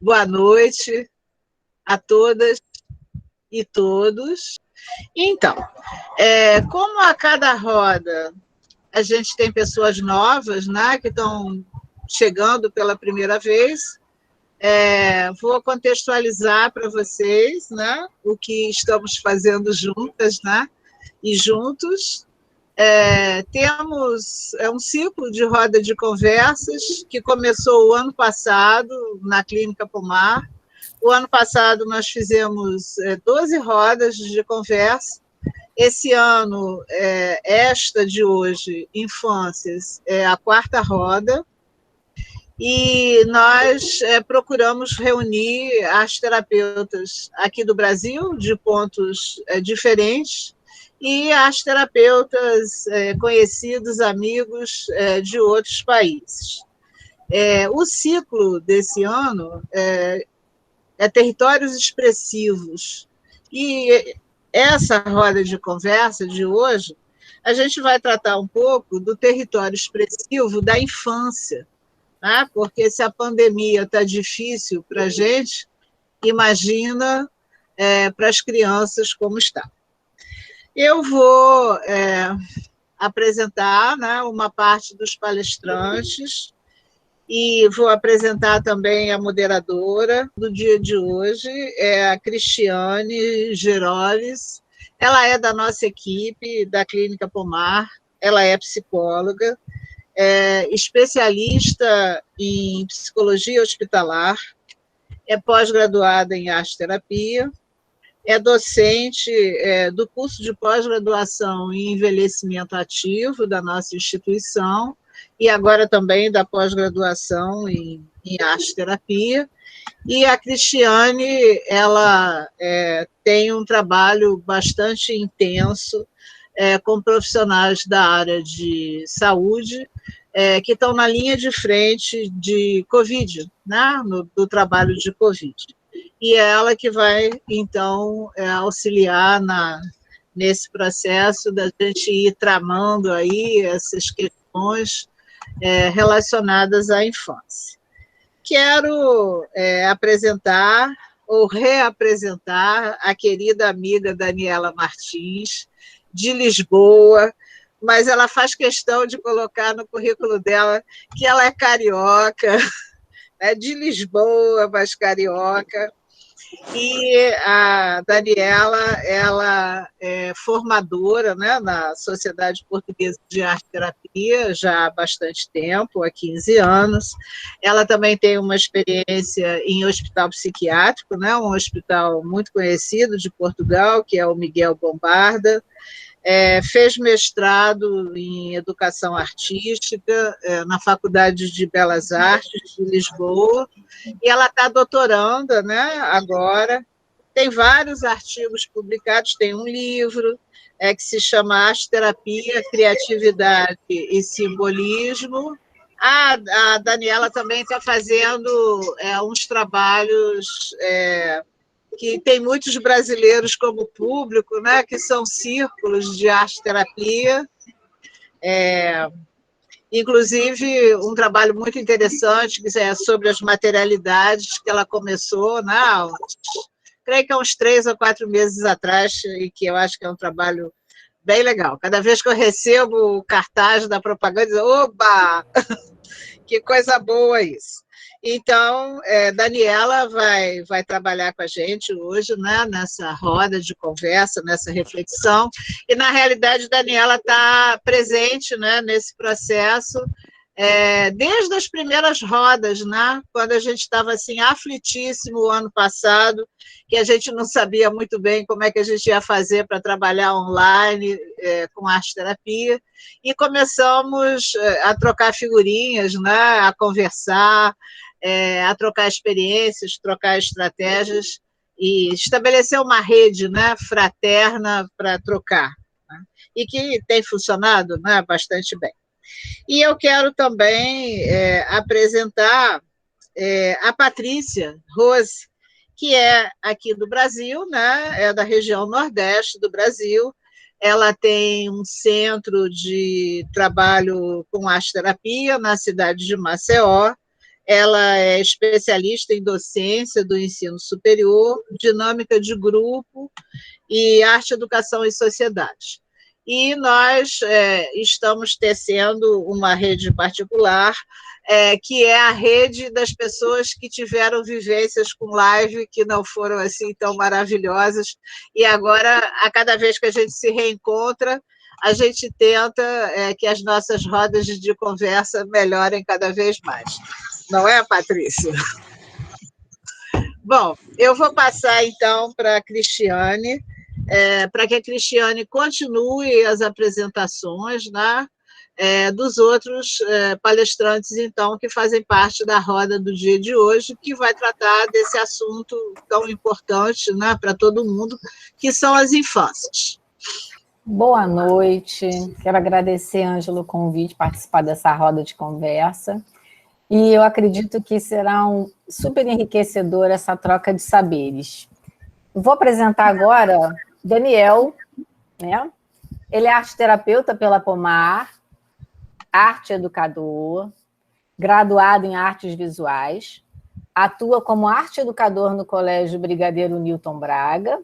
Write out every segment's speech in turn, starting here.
Boa noite a todas e todos. Então, como a cada roda a gente tem pessoas novas, né, que estão chegando pela primeira vez, vou contextualizar para vocês, né, o que estamos fazendo juntas, né, e juntos. Temos um ciclo de roda de conversas que começou o ano passado na Clínica Pomar. O ano passado nós fizemos 12 rodas de conversa. Esse ano, esta de hoje, Infâncias, é a quarta roda. E nós procuramos reunir as terapeutas aqui do Brasil, de pontos diferentes, e as terapeutas conhecidos, amigos de outros países. O ciclo desse ano é Territórios Expressivos. E essa roda de conversa de hoje, a gente vai tratar um pouco do território expressivo da infância, né? Porque se a pandemia está difícil para a gente, imagina para as crianças como está. Eu vou apresentar, né, uma parte dos palestrantes e vou apresentar também a moderadora do dia de hoje, é a Cristiane Geroles. Ela é da nossa equipe, da Clínica Pomar, ela é psicóloga, especialista em psicologia hospitalar, é pós-graduada em arte-terapia, é docente do curso de pós-graduação em envelhecimento ativo da nossa instituição e agora também da pós-graduação em arte-terapia. E a Cristiane, ela tem um trabalho bastante intenso com profissionais da área de saúde que estão na linha de frente de Covid, né, do trabalho de Covid. E é ela que vai, então, auxiliar nesse processo da gente ir tramando aí essas questões relacionadas à infância. Quero apresentar ou reapresentar a querida amiga Daniela Martins, de Lisboa, mas ela faz questão de colocar no currículo dela que ela é carioca, de Lisboa, mas carioca. E a Daniela, ela é formadora, né, na Sociedade Portuguesa de Arte e Terapia já há bastante tempo, há 15 anos. Ela também tem uma experiência em hospital psiquiátrico, né, um hospital muito conhecido de Portugal, que é o Miguel Bombarda. Fez mestrado em educação artística na Faculdade de Belas Artes de Lisboa, e ela está doutoranda, né, agora. Tem vários artigos publicados, tem um livro que se chama Arte Terapia, Criatividade e Simbolismo. A Daniela também está fazendo uns trabalhos que tem muitos brasileiros como público, né, que são círculos de arte-terapia, inclusive um trabalho muito interessante que é sobre as materialidades, que ela começou, né, creio que há uns 3 ou 4 meses atrás, e que eu acho que é um trabalho bem legal. Cada vez que eu recebo o cartaz da propaganda, eu digo, oba, que coisa boa isso. Então, Daniela vai trabalhar com a gente hoje, né, nessa roda de conversa, nessa reflexão, e, na realidade, Daniela está presente, né, nesse processo desde as primeiras rodas, né, quando a gente estava assim, aflitíssimo o ano passado, que a gente não sabia muito bem como é que a gente ia fazer para trabalhar online com arte-terapia, e começamos a trocar figurinhas, né, a conversar, a trocar experiências, trocar estratégias e estabelecer uma rede, né, fraterna para trocar, né, e que tem funcionado, né, bastante bem. E eu quero também apresentar a Patrícia Rose, que é aqui do Brasil, né, é da região nordeste do Brasil. Ela tem um centro de trabalho com arte-terapia na cidade de Maceió. ela é especialista em docência do ensino superior, dinâmica de grupo e arte, educação e sociedade. E nós estamos tecendo uma rede particular, que é a rede das pessoas que tiveram vivências com live que não foram assim tão maravilhosas, e agora, a cada vez que a gente se reencontra, a gente tenta que as nossas rodas de conversa melhorem cada vez mais. Não é, Patrícia? Bom, eu vou passar, então, para a Cristiane, para que a Cristiane continue as apresentações, né, dos outros palestrantes, então, que fazem parte da roda do dia de hoje, que vai tratar desse assunto tão importante, né, para todo mundo, que são as infâncias. Boa noite. Quero agradecer, Ângelo, o convite, participar dessa roda de conversa. E eu acredito que será super enriquecedor essa troca de saberes. Vou apresentar agora Daniel, né? Ele é arte-terapeuta pela Pomar, arte-educador, graduado em artes visuais, atua como arte-educador no Colégio Brigadeiro Newton Braga,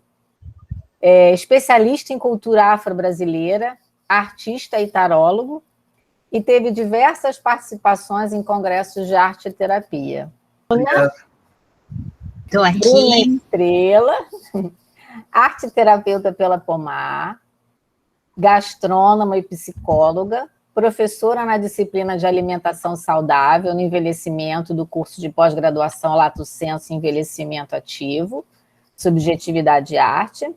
é especialista em cultura afro-brasileira, artista e tarólogo, e teve diversas participações em congressos de arte e terapia. Estou aqui. Bruna Estrela, arte-terapeuta pela Pomar, gastrônoma e psicóloga, professora na disciplina de alimentação saudável no envelhecimento do curso de pós-graduação Lato Sensu Envelhecimento Ativo, Subjetividade e Arte,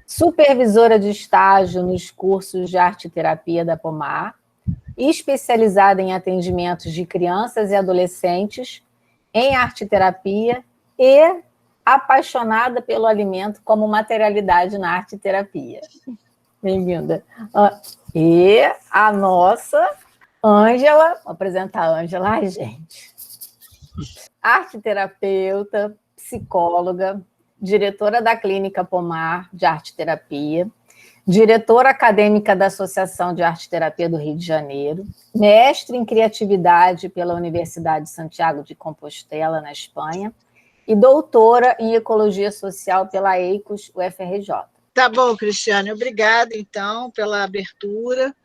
supervisora de estágio nos cursos de arte e terapia da Pomar, especializada em atendimentos de crianças e adolescentes em arte-terapia e apaixonada pelo alimento como materialidade na arte-terapia. Bem-vinda. E a nossa Ângela, vou apresentar a Ângela. Ai, gente. Arte-terapeuta, psicóloga, diretora da Clínica Pomar de Arte-Terapia, diretora acadêmica da Associação de Arte-Terapia do Rio de Janeiro, mestre em criatividade pela Universidade de Santiago de Compostela, na Espanha, e doutora em ecologia social pela EICOS UFRJ. Tá bom, Cristiane, obrigada, então, pela abertura.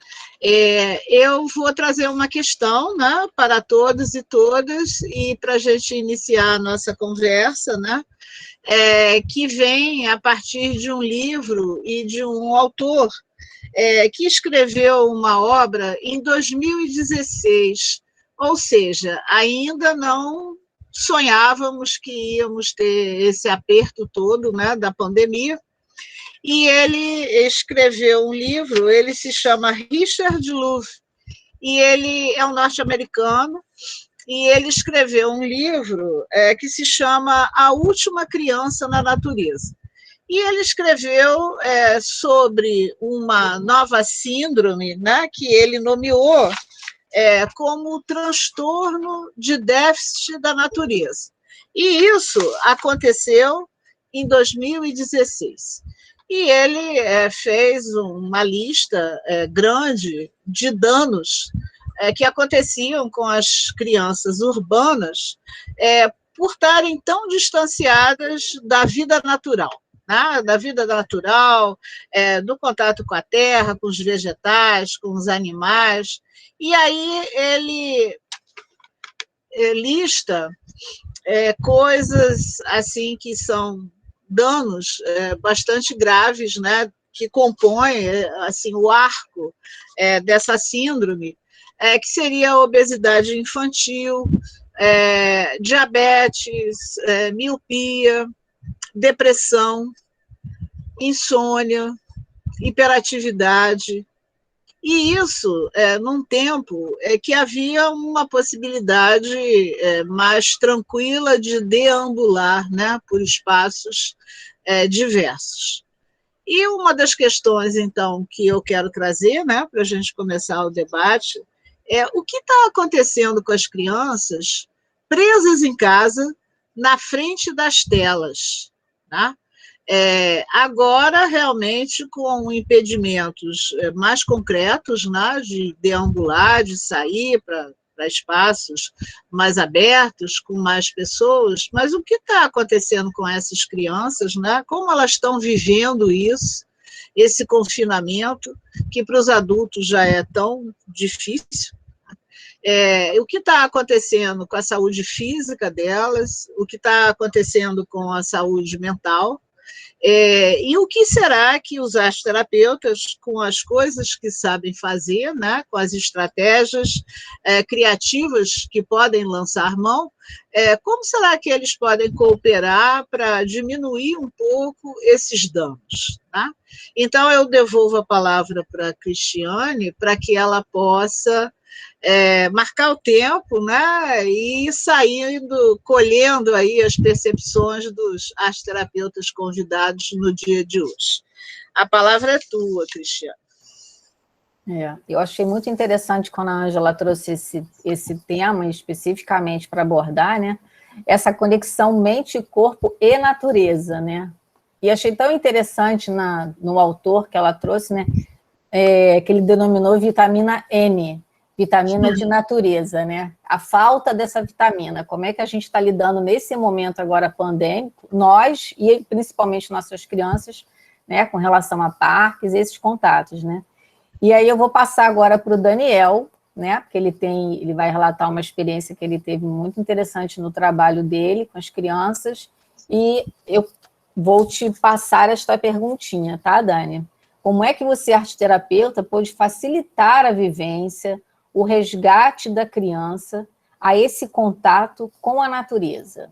Eu vou trazer uma questão, né, para todos e todas, e para a gente iniciar a nossa conversa, né, que vem a partir de um livro e de um autor que escreveu uma obra em 2016, ou seja, ainda não sonhávamos que íamos ter esse aperto todo, né, da pandemia, e ele escreveu um livro, ele se chama Richard Louv, e ele é um norte-americano, e ele escreveu um livro que se chama A Última Criança na Natureza. E ele escreveu sobre uma nova síndrome, né, que ele nomeou como transtorno de déficit da natureza. E isso aconteceu em 2016. E ele fez uma lista grande de danos que aconteciam com as crianças urbanas por estarem tão distanciadas da vida natural, né? Da vida natural, do contato com a terra, com os vegetais, com os animais. E aí ele lista coisas assim que são danos bastante graves, né, que compõem assim, o arco dessa síndrome, que seria a obesidade infantil, diabetes, miopia, depressão, insônia, hiperatividade. E isso num tempo que havia uma possibilidade mais tranquila de deambular, né, por espaços diversos. E uma das questões, então, que eu quero trazer, né, para a gente começar o debate, é o que está acontecendo com as crianças presas em casa, na frente das telas, né? Agora, realmente, com impedimentos mais concretos, né, de deambular, de sair para para espaços mais abertos, com mais pessoas, mas o que está acontecendo com essas crianças, né? Como elas estão vivendo isso, esse confinamento, que para os adultos já é tão difícil. O que está acontecendo com a saúde física delas, o que está acontecendo com a saúde mental, e o que será que os arteterapeutas, com as coisas que sabem fazer, né, com as estratégias criativas que podem lançar mão, como será que eles podem cooperar para diminuir um pouco esses danos? Tá? Então, eu devolvo a palavra para a Cristiane, para que ela possa marcar o tempo, né, e ir saindo, colhendo aí as percepções dos arteterapeutas convidados no dia de hoje. A palavra é tua, Cristiane. Eu achei muito interessante quando a Ângela trouxe esse tema especificamente para abordar, né, essa conexão mente, corpo e natureza, né, e achei tão interessante no autor que ela trouxe, né, que ele denominou vitamina N, vitamina de natureza, né? A falta dessa vitamina, como é que a gente está lidando nesse momento agora pandêmico, nós, e principalmente nossas crianças, né, com relação a parques, esses contatos, né? E aí eu vou passar agora para o Daniel, né, porque ele vai relatar uma experiência que ele teve muito interessante no trabalho dele com as crianças, e eu vou te passar esta perguntinha, tá, Dani? Como é que você, arteterapeuta, pode facilitar a vivência, o resgate da criança a esse contato com a natureza?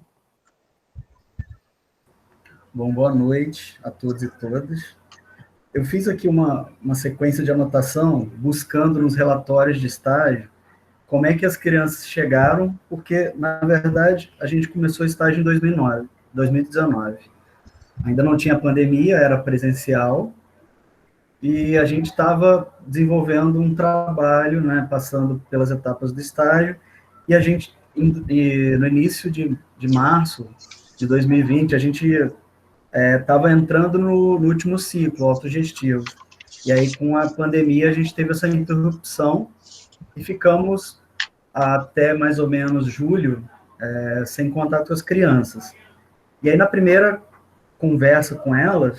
Bom, boa noite a todos e todas. Eu fiz aqui uma sequência de anotação, buscando nos relatórios de estágio, como é que as crianças chegaram, porque, na verdade, a gente começou o estágio em 2019. Ainda não tinha pandemia, era presencial, e a gente estava desenvolvendo um trabalho, né, passando pelas etapas do estágio, e a gente, no início de março de 2020, a gente estava entrando no último ciclo autogestivo, e aí com a pandemia a gente teve essa interrupção, e ficamos até mais ou menos julho, sem contato com as crianças. E aí na primeira conversa com elas,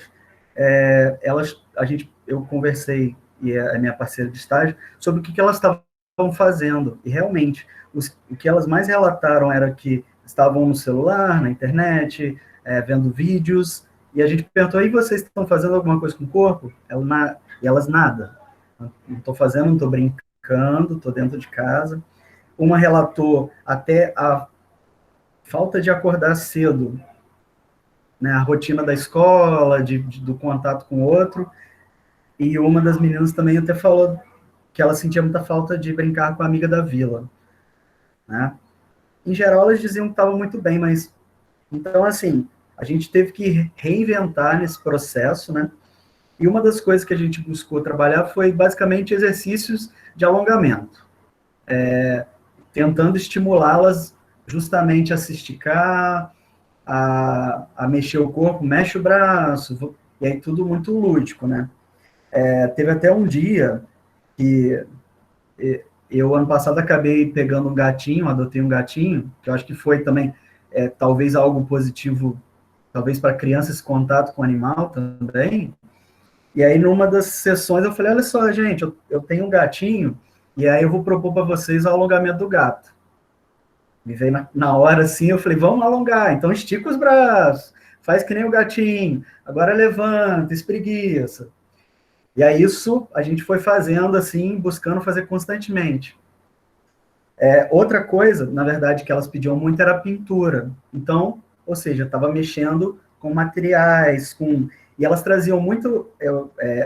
eu conversei, e a minha parceira de estágio, sobre o que elas estavam fazendo. E realmente, o que elas mais relataram era que estavam no celular, na internet, vendo vídeos, e a gente perguntou, e vocês estão fazendo alguma coisa com o corpo? E elas, nada. Não estou fazendo, não estou brincando, estou dentro de casa. Uma relatou até a falta de acordar cedo, né, a rotina da escola, do contato com o outro, e uma das meninas também até falou que ela sentia muita falta de brincar com a amiga da vila, né? Em geral, elas diziam que estava muito bem, mas... Então, assim, a gente teve que reinventar nesse processo, né? E uma das coisas que a gente buscou trabalhar foi, basicamente, exercícios de alongamento, tentando estimulá-las justamente a se esticar, a mexer o corpo, mexe o braço, e aí tudo muito lúdico, né? Teve até um dia que eu, ano passado, acabei pegando um gatinho, adotei um gatinho, que eu acho que foi também, talvez algo positivo, talvez para criança esse contato com o animal também. E aí, numa das sessões, eu falei, olha só, gente, eu tenho um gatinho, e aí eu vou propor para vocês o alongamento do gato. Me veio na hora, assim, eu falei, vamos alongar, então estica os braços, faz que nem o gatinho, agora levanta, espreguiça. E aí isso a gente foi fazendo assim, buscando fazer constantemente. Outra coisa, na verdade, que elas pediam muito era pintura. Então, ou seja, estava mexendo com materiais, e elas traziam muito,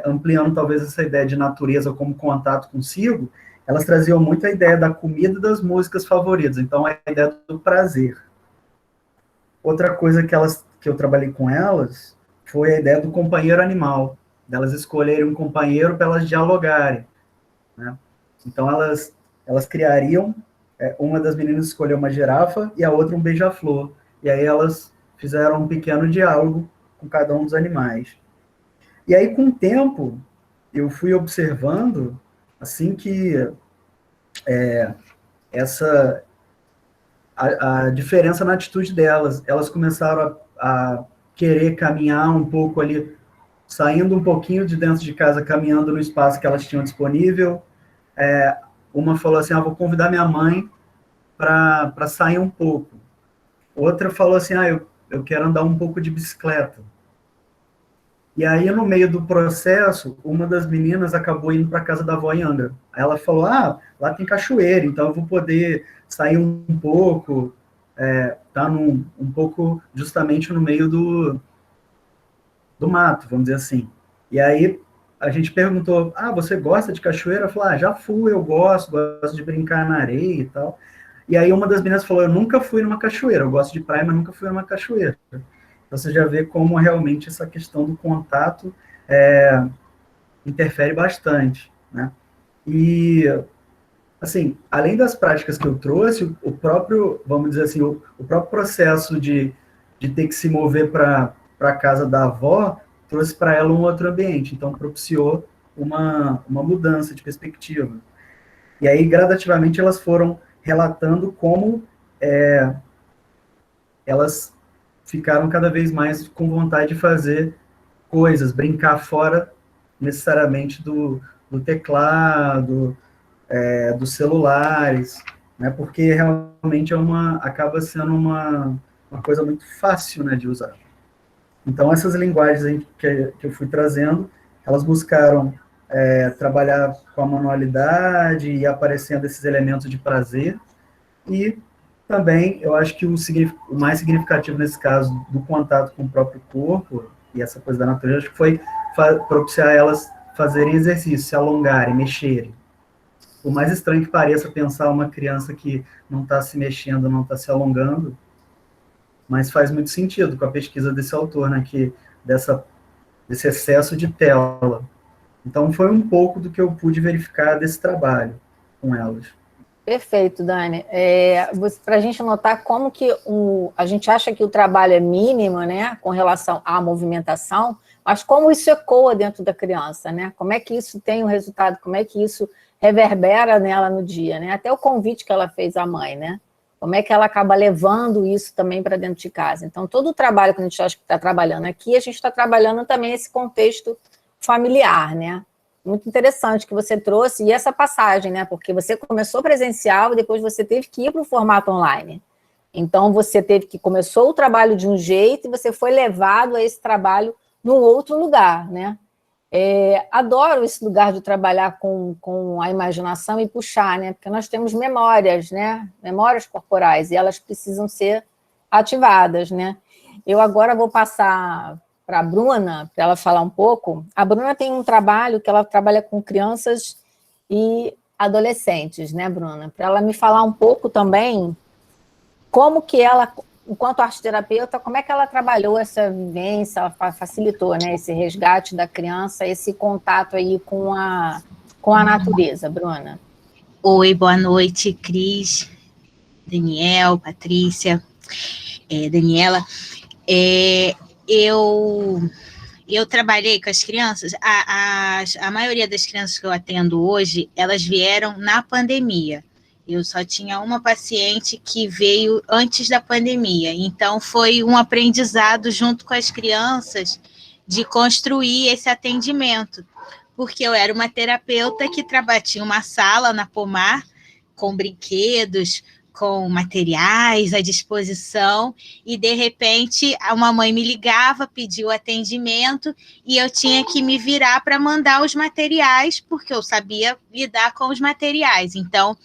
ampliando talvez essa ideia de natureza como contato consigo, elas traziam muito a ideia da comida e das músicas favoritas, então a ideia do prazer. Outra coisa que eu trabalhei com elas foi a ideia do companheiro animal, delas escolherem um companheiro para elas dialogarem, né? Então, elas criariam, uma das meninas escolheu uma girafa e a outra um beija-flor, e aí elas fizeram um pequeno diálogo com cada um dos animais. E aí, com o tempo, eu fui observando, assim, que a diferença na atitude delas. Elas começaram a querer caminhar um pouco ali, saindo um pouquinho de dentro de casa, caminhando no espaço que elas tinham disponível. Uma falou assim, vou convidar minha mãe para sair um pouco. Outra falou assim, eu quero andar um pouco de bicicleta. E aí, no meio do processo, uma das meninas acabou indo para a casa da avó em Angra. Aí ela falou, lá tem cachoeira, então eu vou poder sair um pouco, tá um pouco justamente no meio do mato, vamos dizer assim. E aí, a gente perguntou, você gosta de cachoeira? Eu falei, já fui, eu gosto de brincar na areia e tal. E aí uma das meninas falou, eu nunca fui numa cachoeira, eu gosto de praia, mas nunca fui numa cachoeira. Então você já vê como realmente essa questão do contato interfere bastante, né? E, assim, além das práticas que eu trouxe, o próprio, vamos dizer assim, o próprio processo de ter que se mover para a casa da avó trouxe para ela um outro ambiente, então propiciou uma mudança de perspectiva. E aí, gradativamente, elas foram relatando como elas ficaram cada vez mais com vontade de fazer coisas, brincar fora necessariamente do teclado, dos celulares, né? Porque realmente acaba sendo uma coisa muito fácil, né, de usar. Então, essas linguagens que eu fui trazendo, elas buscaram trabalhar com a manualidade e aparecendo esses elementos de prazer, e também, eu acho que o mais significativo nesse caso do contato com o próprio corpo e essa coisa da natureza, acho que foi propiciar elas fazerem exercício, se alongarem, mexerem. Por mais estranho que pareça pensar uma criança que não está se mexendo, não está se alongando, mas faz muito sentido com a pesquisa desse autor, né, desse excesso de tela. Então, foi um pouco do que eu pude verificar desse trabalho com elas. Perfeito, Dani. Para a gente notar como que a gente acha que o trabalho é mínimo, né, com relação à movimentação, mas como isso ecoa dentro da criança, né? Como é que isso tem um resultado, como é que isso reverbera nela no dia, né? Até o convite que ela fez à mãe, né? Como é que ela acaba levando isso também para dentro de casa. Então, todo o trabalho que a gente acha que está trabalhando aqui, a gente está trabalhando também esse contexto familiar, né? Muito interessante que você trouxe, e essa passagem, né? Porque você começou presencial e depois você teve que ir para o formato online. Então, você começou o trabalho de um jeito e você foi levado a esse trabalho num outro lugar, né? Adoro esse lugar de trabalhar com a imaginação e puxar, né? Porque nós temos memórias, né? Memórias corporais, e elas precisam ser ativadas, né? Eu agora vou passar para a Bruna, para ela falar um pouco. A Bruna tem um trabalho que ela trabalha com crianças e adolescentes, né, Bruna? Para ela me falar um pouco também como que ela, enquanto arte-terapeuta, como é que ela trabalhou essa vivência, ela facilitou, né, esse resgate da criança, esse contato aí com a natureza, Bruna. Oi, boa noite, Cris, Daniel, Patrícia, Daniela. Eu trabalhei com as crianças, a maioria das crianças que eu atendo hoje, elas vieram na pandemia. Eu só tinha uma paciente que veio antes da pandemia, então foi um aprendizado junto com as crianças de construir esse atendimento, porque eu era uma terapeuta que tinha uma sala na Pomar com brinquedos, com materiais à disposição, e de repente uma mãe me ligava, pediu atendimento, e eu tinha que me virar para mandar os materiais, porque eu sabia lidar com os materiais. Então,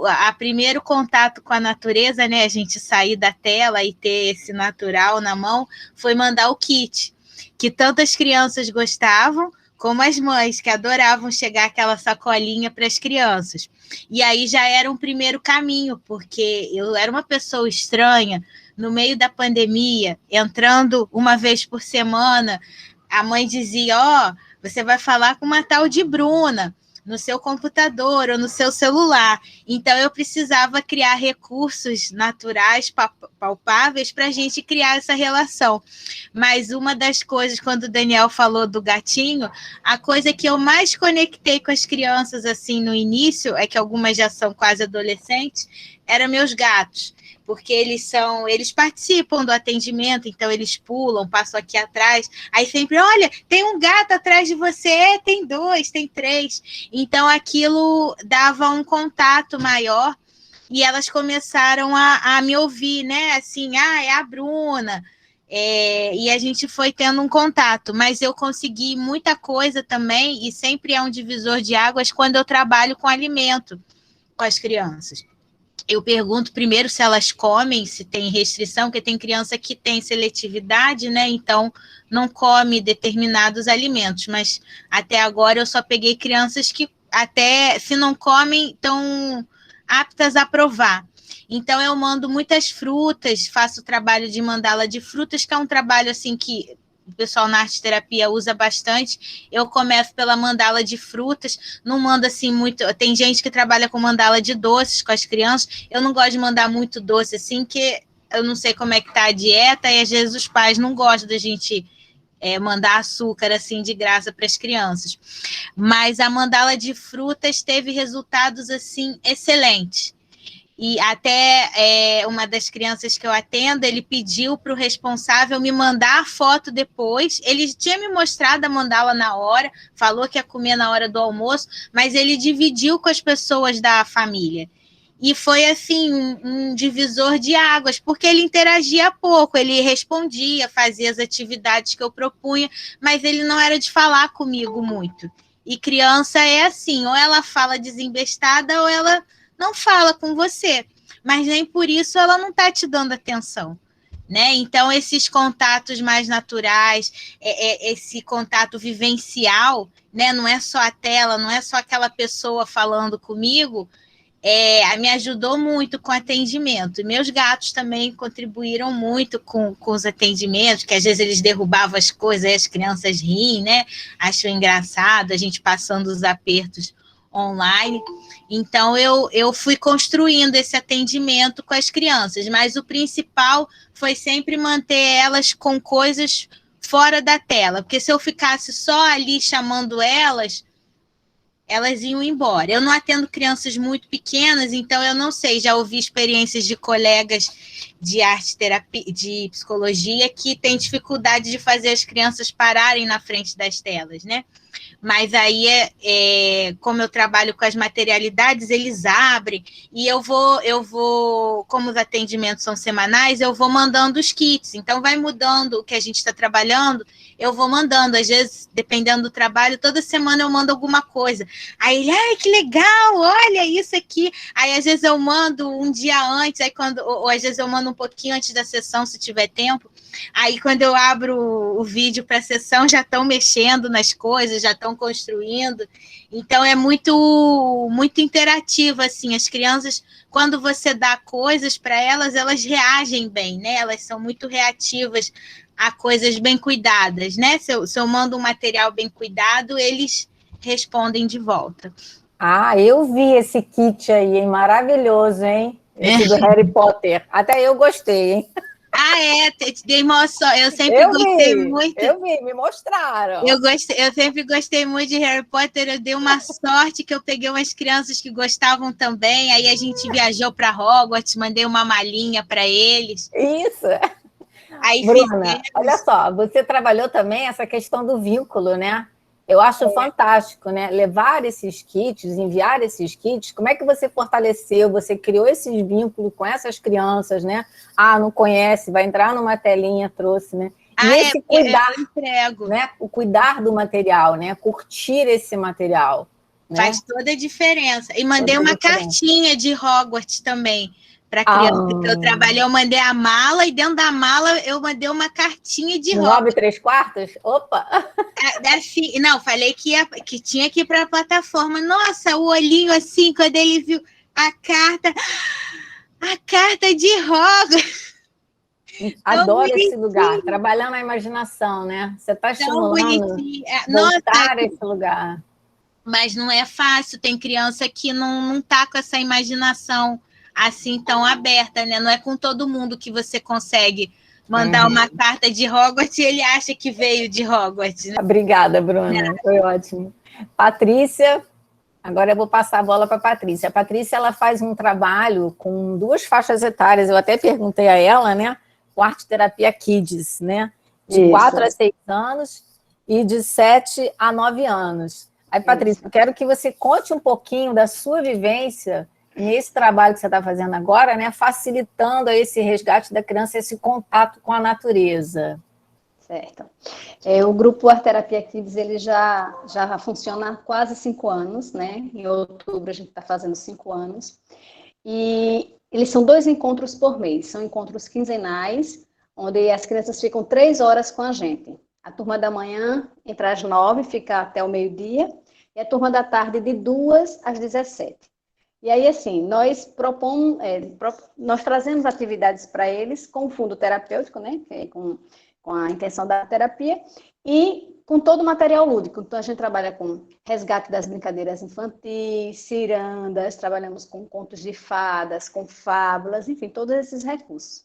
a primeiro contato com a natureza, né, a gente sair da tela e ter esse natural na mão, foi mandar o kit, que tantas crianças gostavam, como as mães, que adoravam chegar aquela sacolinha para as crianças. E aí já era um primeiro caminho, porque eu era uma pessoa estranha, no meio da pandemia, entrando uma vez por semana, a mãe dizia, você vai falar com uma tal de Bruna, no seu computador ou no seu celular. Então, eu precisava criar recursos naturais, palpáveis, para a gente criar essa relação. Mas uma das coisas, quando o Daniel falou do gatinho, a coisa que eu mais conectei com as crianças, assim, no início, é que algumas já são quase adolescentes, eram meus gatos. Porque eles participam do atendimento, então eles pulam, passam aqui atrás, aí sempre, olha, tem um gato atrás de você, tem 2, tem 3. Então aquilo dava um contato maior e elas começaram a me ouvir, né? Assim, é a Bruna. E a gente foi tendo um contato, mas eu consegui muita coisa também, e sempre é um divisor de águas quando eu trabalho com alimento com as crianças. Eu pergunto primeiro se elas comem, se tem restrição, porque tem criança que tem seletividade, né? Então, não come determinados alimentos. Mas até agora eu só peguei crianças que até, se não comem, estão aptas a provar. Então, eu mando muitas frutas, faço o trabalho de mandala de frutas, que é um trabalho assim que o pessoal na arte terapia usa bastante. Eu começo pela mandala de frutas, não mando assim muito. Tem gente que trabalha com mandala de doces com as crianças. Eu não gosto de mandar muito doce assim, que eu não sei como é que tá a dieta, e às vezes os pais não gostam da gente mandar açúcar assim de graça para as crianças. Mas a mandala de frutas teve resultados assim excelentes. E até uma das crianças que eu atendo, ele pediu para o responsável me mandar a foto depois. Ele tinha me mostrado a mandala na hora, falou que ia comer na hora do almoço, mas ele dividiu com as pessoas da família. E foi, assim, um divisor de águas, porque ele interagia pouco, ele respondia, fazia as atividades que eu propunha, mas ele não era de falar comigo muito. E criança é assim, ou ela fala desembestada, ou ela não fala com você, mas nem por isso ela não está te dando atenção, né? Então, esses contatos mais naturais, esse contato vivencial, né? Não é só a tela, não é só aquela pessoa falando comigo, me ajudou muito com o atendimento. E meus gatos também contribuíram muito com os atendimentos, que às vezes eles derrubavam as coisas, aí as crianças riem, né? Acham engraçado a gente passando os apertos online. Então, eu fui construindo esse atendimento com as crianças, mas o principal foi sempre manter elas com coisas fora da tela, porque se eu ficasse só ali chamando elas iam embora. Eu não atendo crianças muito pequenas, então eu não sei, já ouvi experiências de colegas de arte terapia, de psicologia, que têm dificuldade de fazer as crianças pararem na frente das telas, né? Mas aí, como eu trabalho com as materialidades, eles abrem, e eu vou, como os atendimentos são semanais, eu vou mandando os kits, então vai mudando o que a gente está trabalhando, eu vou mandando, às vezes, dependendo do trabalho, toda semana eu mando alguma coisa. Aí ele, que legal, olha isso aqui. Aí, às vezes, eu mando um dia antes, ou às vezes eu mando um pouquinho antes da sessão, se tiver tempo. Aí, quando eu abro o vídeo para a sessão, já estão mexendo nas coisas, já estão construindo. Então, é muito, muito interativo, assim. As crianças, quando você dá coisas para elas reagem bem, né? Elas são muito reativas a coisas bem cuidadas, né? Se eu mando um material bem cuidado, eles respondem de volta. Eu vi esse kit aí, hein? Maravilhoso, hein? Esse do Harry Potter. Até eu gostei, hein? Dei maior sorte. Eu sempre gostei muito. Eu vi, me mostraram. Eu sempre gostei muito de Harry Potter. Eu dei uma sorte que eu peguei umas crianças que gostavam também. Aí a gente viajou para Hogwarts, mandei uma malinha para eles. Isso. Aí Bruna, olha só, você trabalhou também essa questão do vínculo, né? Eu acho fantástico, né? Levar esses kits, enviar esses kits, como é que você fortaleceu, você criou esses vínculos com essas crianças, né? Não conhece, vai entrar numa telinha, trouxe, né? E esse cuidar, né? O cuidar do material, né? Curtir esse material. Né? Faz toda a diferença. E mandei uma cartinha de Hogwarts também. Para a criança que eu trabalhei, eu mandei a mala, e dentro da mala eu mandei uma cartinha de Hogwarts. 9 3/4? Opa! Não, falei que tinha que ir para a plataforma. Nossa, o olhinho assim, quando ele viu a carta de Hogwarts. Adoro esse lugar, trabalhando a imaginação, né? Você está estimulando montar esse lugar. mas não é fácil. Tem criança que não tá com essa imaginação assim tão aberta, né? Não é com todo mundo que você consegue mandar uma carta de Hogwarts e ele acha que veio de Hogwarts, né? Obrigada, Bruna. Foi ótimo. Patrícia, agora eu vou passar a bola para a Patrícia. A Patrícia, ela faz um trabalho com 2 faixas etárias, eu até perguntei a ela, né? Com arte terapia Kids, né? De 4 a 6 anos e de 7 a 9 anos. Aí, Patrícia, eu quero que você conte um pouquinho da sua vivência nesse trabalho que você está fazendo agora, né, facilitando esse resgate da criança, esse contato com a natureza. Certo. O grupo Arte Terapia Kids, ele já funciona há quase 5 anos, né? Em outubro a gente está fazendo 5 anos. E eles são 2 encontros por mês, são encontros quinzenais, onde as crianças ficam 3 horas com a gente. A turma da manhã, entre as 9, fica até o meio-dia, e a turma da tarde, de 2 às 17. E aí, assim, nós trazemos atividades para eles com o fundo terapêutico, né, que é com a intenção da terapia, e com todo o material lúdico. Então, a gente trabalha com resgate das brincadeiras infantis, cirandas, trabalhamos com contos de fadas, com fábulas, enfim, todos esses recursos.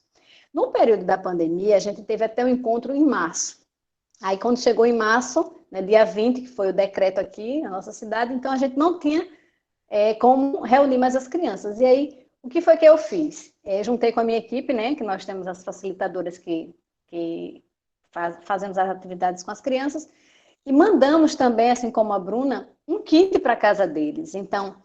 No período da pandemia, a gente teve até um encontro em março. Aí, quando chegou em março, né, dia 20, que foi o decreto aqui na nossa cidade, então a gente não tinha como reunir mais as crianças. E aí, o que foi que eu fiz? Juntei com a minha equipe, né, que nós temos as facilitadoras que fazemos as atividades com as crianças, e mandamos também, assim como a Bruna, um kit para a casa deles. Então,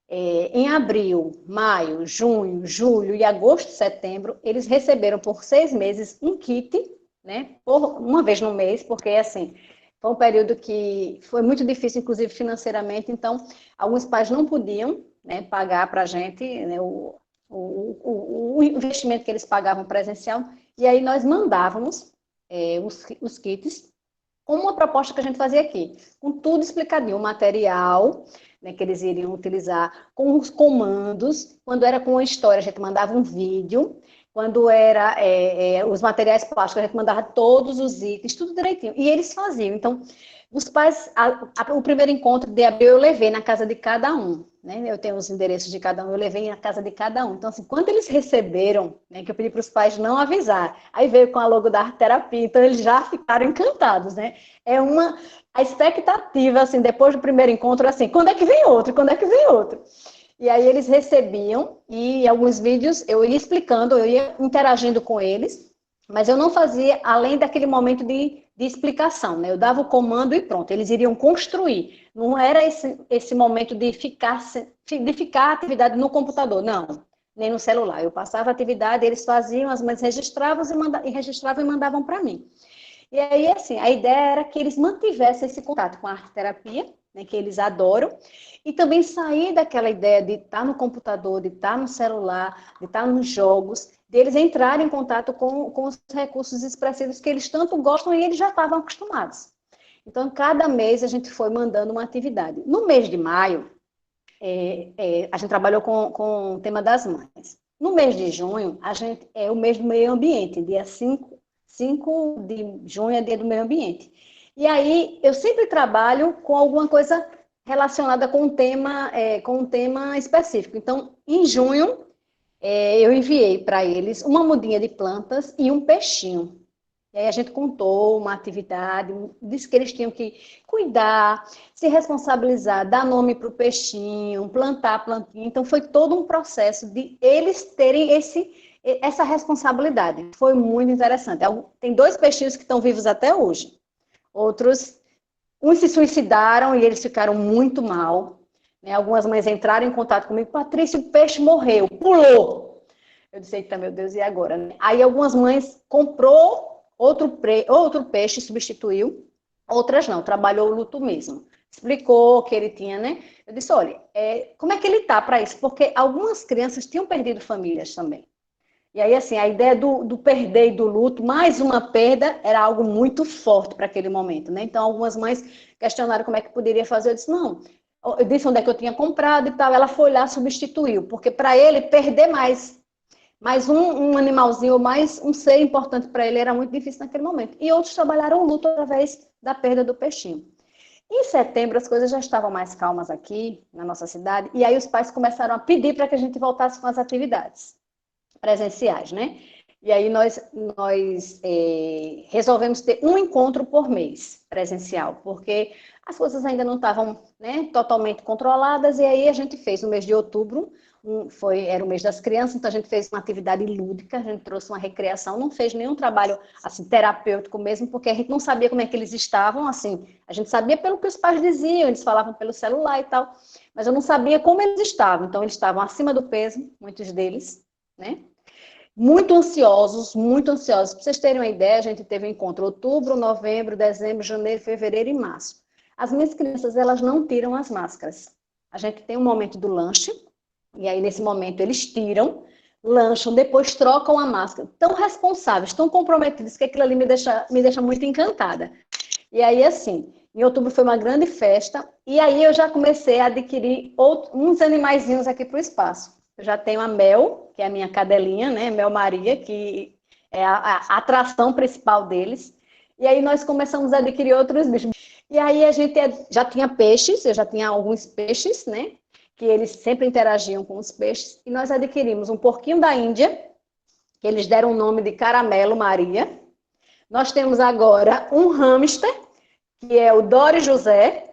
em abril, maio, junho, julho e agosto, setembro, eles receberam por 6 meses um kit, né, por uma vez no mês, porque, assim, foi um período que foi muito difícil, inclusive financeiramente, então alguns pais não podiam, né, pagar para a gente, né, o investimento que eles pagavam presencial, e aí nós mandávamos os kits com uma proposta que a gente fazia aqui, com tudo explicadinho, o material, né, que eles iriam utilizar, com os comandos. Quando era com uma história, a gente mandava um vídeo. Quando era os materiais plásticos, a gente mandava todos os itens, tudo direitinho. E eles faziam. Então, os pais, o primeiro encontro de abril eu levei na casa de cada um, né? Eu tenho os endereços de cada um, eu levei na casa de cada um. Então, assim, quando eles receberam, né, que eu pedi para os pais não avisar, aí veio com a logo da arte terapia, então eles já ficaram encantados, né? A expectativa, assim, depois do primeiro encontro, assim, quando é que vem outro? Quando é que vem outro? E aí eles recebiam, e em alguns vídeos eu ia explicando, eu ia interagindo com eles, mas eu não fazia além daquele momento de explicação, né? Eu dava o comando e pronto, eles iriam construir. Não era esse momento de ficar a atividade no computador, não, nem no celular. Eu passava a atividade, eles faziam, as mães registravam e mandavam para mim. E aí, assim, a ideia era que eles mantivessem esse contato com a arte terapia, né, que eles adoram, e também sair daquela ideia de estar no computador, de estar no celular, de estar nos jogos, deles entrarem em contato com os recursos expressivos que eles tanto gostam e eles já estavam acostumados. Então, cada mês a gente foi mandando uma atividade. No mês de maio, a gente trabalhou com o tema das mães. No mês de junho, é o mês do meio ambiente, dia 5 de junho é dia do meio ambiente. E aí, eu sempre trabalho com alguma coisa relacionada com um tema específico. Então, em junho, eu enviei para eles uma mudinha de plantas e um peixinho. E aí a gente contou uma atividade, disse que eles tinham que cuidar, se responsabilizar, dar nome para o peixinho, plantar a plantinha. Então, foi todo um processo de eles terem essa responsabilidade. Foi muito interessante. Tem 2 peixinhos que estão vivos até hoje. Uns se suicidaram e eles ficaram muito mal. Né? Algumas mães entraram em contato comigo, Patrícia, o peixe morreu, pulou. Eu disse, eita, meu Deus, e agora? Né? Aí algumas mães comprou outro peixe, substituiu, outras não, trabalhou o luto mesmo. Explicou que ele tinha, né? Eu disse, olha, como é que ele está para isso? Porque algumas crianças tinham perdido famílias também. E aí, assim, a ideia do perder e do luto, mais uma perda, era algo muito forte para aquele momento, né? Então, algumas mães questionaram como é que poderia fazer. Eu disse, não. Eu disse onde é que eu tinha comprado e tal. Ela foi lá, substituiu. Porque para ele, perder mais um animalzinho, mais um ser importante para ele, era muito difícil naquele momento. E outros trabalharam o luto através da perda do peixinho. Em setembro, as coisas já estavam mais calmas aqui na nossa cidade, e aí os pais começaram a pedir para que a gente voltasse com as atividades presenciais, né? E aí nós resolvemos ter um encontro por mês presencial, porque as coisas ainda não estavam, né, totalmente controladas, e aí a gente fez no mês de outubro, era o mês das crianças, então a gente fez uma atividade lúdica, a gente trouxe uma recreação, não fez nenhum trabalho assim, terapêutico mesmo, porque a gente não sabia como é que eles estavam, assim, a gente sabia pelo que os pais diziam, eles falavam pelo celular e tal, mas eu não sabia como eles estavam, então eles estavam acima do peso, muitos deles, né? Muito ansiosos, muito ansiosos. Para vocês terem uma ideia, a gente teve um encontro em outubro, novembro, dezembro, janeiro, fevereiro e março. As minhas crianças, elas não tiram as máscaras. A gente tem um momento do lanche, e aí nesse momento eles tiram, lancham, depois trocam a máscara. Tão responsáveis, tão comprometidos, que aquilo ali me deixa muito encantada. E aí, assim, em outubro foi uma grande festa, e aí eu já comecei a adquirir uns animaizinhos aqui para o espaço. Eu já tenho a Mel, que é a minha cadelinha, né? Mel Maria, que é a atração principal deles. E aí nós começamos a adquirir outros bichos. E aí a gente já tinha peixes, eu já tinha alguns peixes, né? Que eles sempre interagiam com os peixes. E nós adquirimos um porquinho da Índia, que eles deram o nome de Caramelo Maria. Nós temos agora um hamster, que é o Dori José.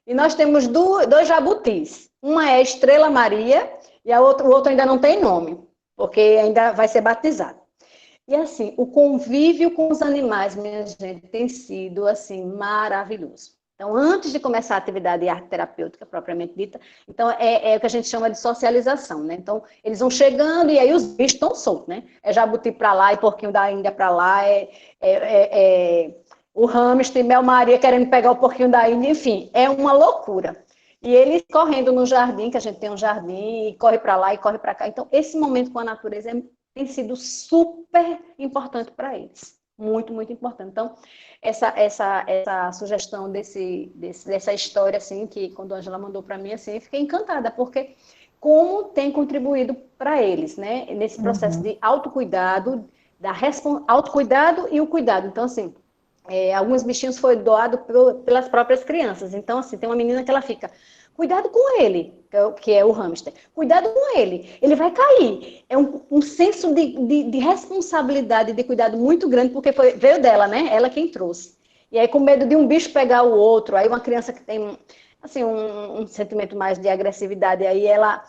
E nós temos dois jabutis. Uma é Estrela Maria, e o outro ainda não tem nome, porque ainda vai ser batizado. E assim, o convívio com os animais, minha gente, tem sido assim maravilhoso. Então, antes de começar a atividade arte terapêutica propriamente dita, então é o que a gente chama de socialização, né? Então, eles vão chegando e aí os bichos estão soltos, né? É jabuti para lá e porquinho da Índia para lá, o hamster, Mel Maria querendo pegar o porquinho da Índia, enfim, é uma loucura. E eles correndo no jardim, que a gente tem um jardim, e corre para lá e corre para cá. Então, esse momento com a natureza tem sido super importante para eles. Muito, muito importante. Então, essa sugestão dessa história, assim, que quando a Ângela mandou para mim, assim, eu fiquei encantada, porque como tem contribuído para eles, né? Nesse processo de autocuidado, autocuidado e o cuidado. Então, assim, alguns bichinhos foi doado pelas próprias crianças. Então, assim, tem uma menina que ela fica, cuidado com ele, que é o hamster, cuidado com ele vai cair. É um senso de responsabilidade e de cuidado muito grande, porque veio dela, né? Ela quem trouxe. E aí, com medo de um bicho pegar o outro, aí uma criança que tem, assim, um sentimento mais de agressividade, aí ela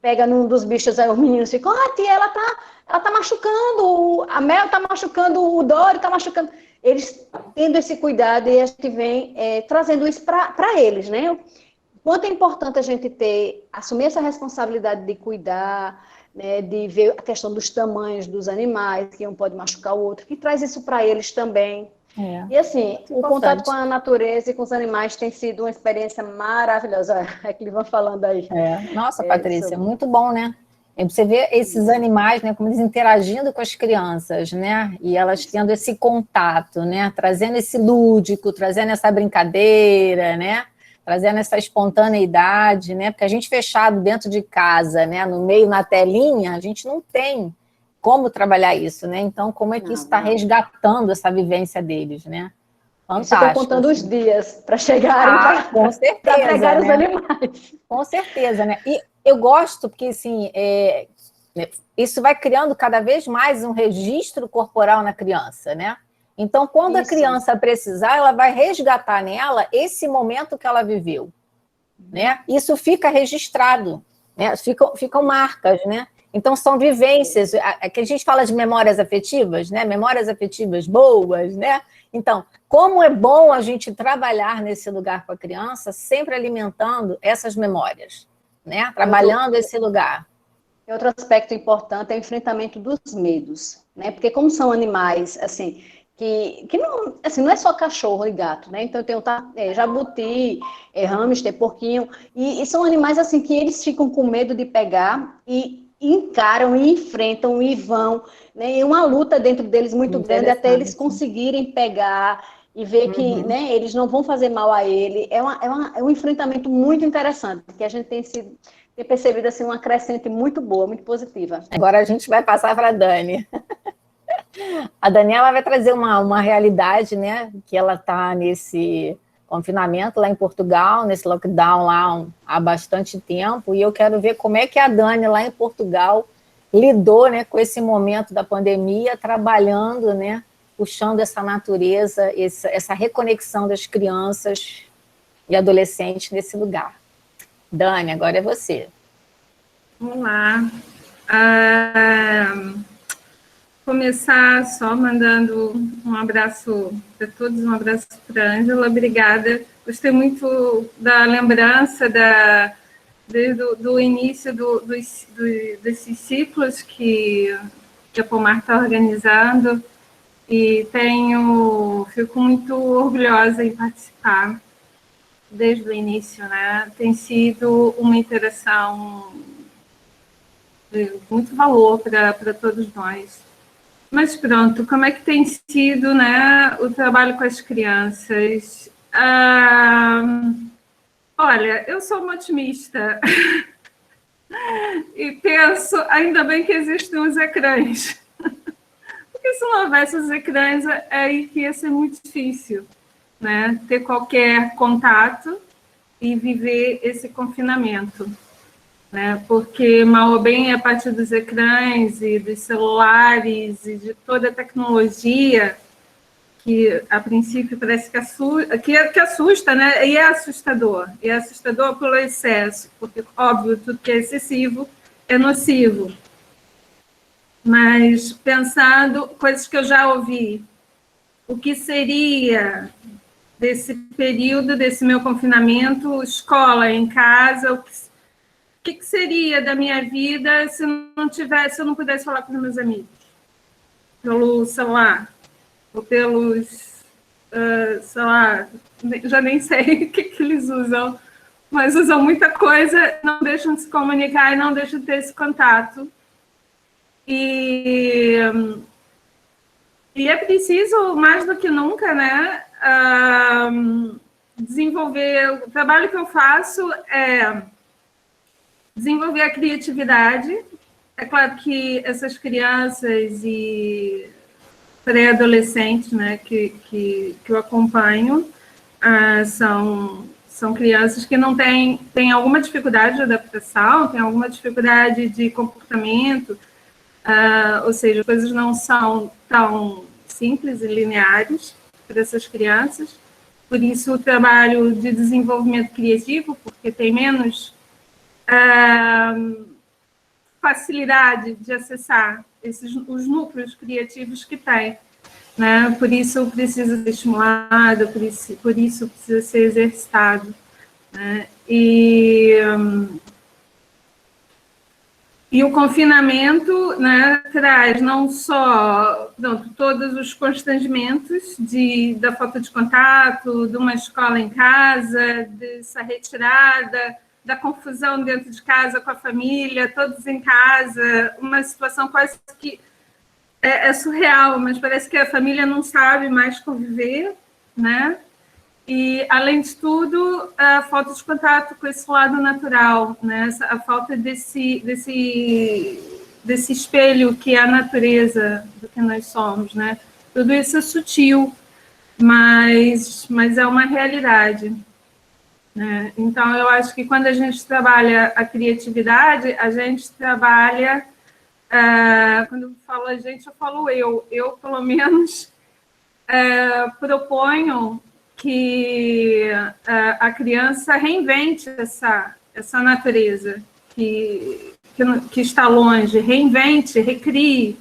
pega num dos bichos, aí os meninos ficam, tia, ela tá machucando, a Mel tá machucando, o Dory tá machucando. Eles tendo esse cuidado e a gente vem trazendo isso para eles, né? Quanto é importante a gente assumir essa responsabilidade de cuidar, né, de ver a questão dos tamanhos dos animais, que um pode machucar o outro, que traz isso para eles também. E assim, o contato com a natureza e com os animais tem sido uma experiência maravilhosa. É que eles vão falando aí. Nossa, Patrícia, muito bom, né? Você vê esses animais, né, como eles interagindo com as crianças, né? E elas tendo esse contato, né? Trazendo esse lúdico, trazendo essa brincadeira, né? Trazendo essa espontaneidade, né? Porque a gente fechado dentro de casa, né? No meio, na telinha, a gente não tem como trabalhar isso, né? Então, como é que isso está resgatando essa vivência deles, né? Fantástico. Estou contando os dias para chegarem para pegar, né, os animais. Com certeza, né? E eu gosto porque, assim, isso vai criando cada vez mais um registro corporal na criança, né? Então, quando a criança precisar, ela vai resgatar nela esse momento que ela viveu, né? Isso fica registrado, né? Ficam marcas, né? Então, são vivências, que a gente fala de memórias afetivas, né? Memórias afetivas boas, né? Então, como é bom a gente trabalhar nesse lugar com a criança, sempre alimentando essas memórias, né? Trabalhando esse lugar. Outro aspecto importante é o enfrentamento dos medos, né? Porque como são animais, assim, que não, assim, não é só cachorro e gato, né? Então tem jabuti, hamster, porquinho, e são animais assim que eles ficam com medo de pegar e encaram e enfrentam e vão, né? E uma luta dentro deles muito grande até eles conseguirem pegar e ver que, né, eles não vão fazer mal a ele. É um enfrentamento muito interessante, que a gente tem percebido assim, uma crescente muito boa, muito positiva. Agora a gente vai passar para a Dani. A Daniela vai trazer uma realidade, né, que ela está confinamento lá em Portugal, nesse lockdown lá há bastante tempo, e eu quero ver como é que a Dani lá em Portugal lidou, né, com esse momento da pandemia, trabalhando, né, puxando essa natureza, essa reconexão das crianças e adolescentes nesse lugar. Dani, agora é você. Vamos lá. Começar só mandando um abraço para todos, um abraço para a Ângela, obrigada. Gostei muito da lembrança desde o início desses ciclos que a Pomar está organizando, e fico muito orgulhosa em participar desde o início, né? Tem sido uma interação de muito valor para todos nós. Mas pronto, como é que tem sido, né, o trabalho com as crianças? Olha, eu sou uma otimista e penso, ainda bem que existem os ecrãs, porque se não houvesse os ecrãs, aí que ia ser muito difícil, né, ter qualquer contato e viver esse confinamento. Né, porque, mal ou bem, a partir dos ecrãs e dos celulares e de toda a tecnologia, que a princípio parece que assusta, né? E é assustador pelo excesso, porque, óbvio, tudo que é excessivo é nocivo. Mas, pensando, coisas que eu já ouvi, o que seria desse período, desse meu confinamento, escola em casa, o que seria da minha vida se eu não pudesse falar com os meus amigos? Pelo celular, ou pelos, sei lá, já nem sei o que eles usam, mas usam muita coisa, não deixam de se comunicar e não deixam de ter esse contato. E é preciso, mais do que nunca, né, desenvolver. O trabalho que eu faço é desenvolver a criatividade. É claro que essas crianças e pré-adolescentes, né, que eu acompanho, são crianças que não têm alguma dificuldade de adaptação, têm alguma dificuldade de comportamento, ou seja, as coisas não são tão simples e lineares para essas crianças. Por isso, o trabalho de desenvolvimento criativo, porque tem menos facilidade de acessar os núcleos criativos que tem, né? Por isso precisa ser estimulado, por isso precisa ser exercitado, né? E o confinamento, né, traz não só todos os constrangimentos da falta de contato, de uma escola em casa, dessa retirada, da confusão dentro de casa com a família, todos em casa, uma situação quase que é surreal, mas parece que a família não sabe mais conviver, né? E, além de tudo, a falta de contato com esse lado natural, né? A falta desse espelho que é a natureza do que nós somos, né? Tudo isso é sutil, mas é uma realidade. Então, eu acho que quando a gente trabalha a criatividade, a gente trabalha, quando eu falo a gente, eu falo eu pelo menos, proponho que a criança reinvente essa natureza que está longe, reinvente, recrie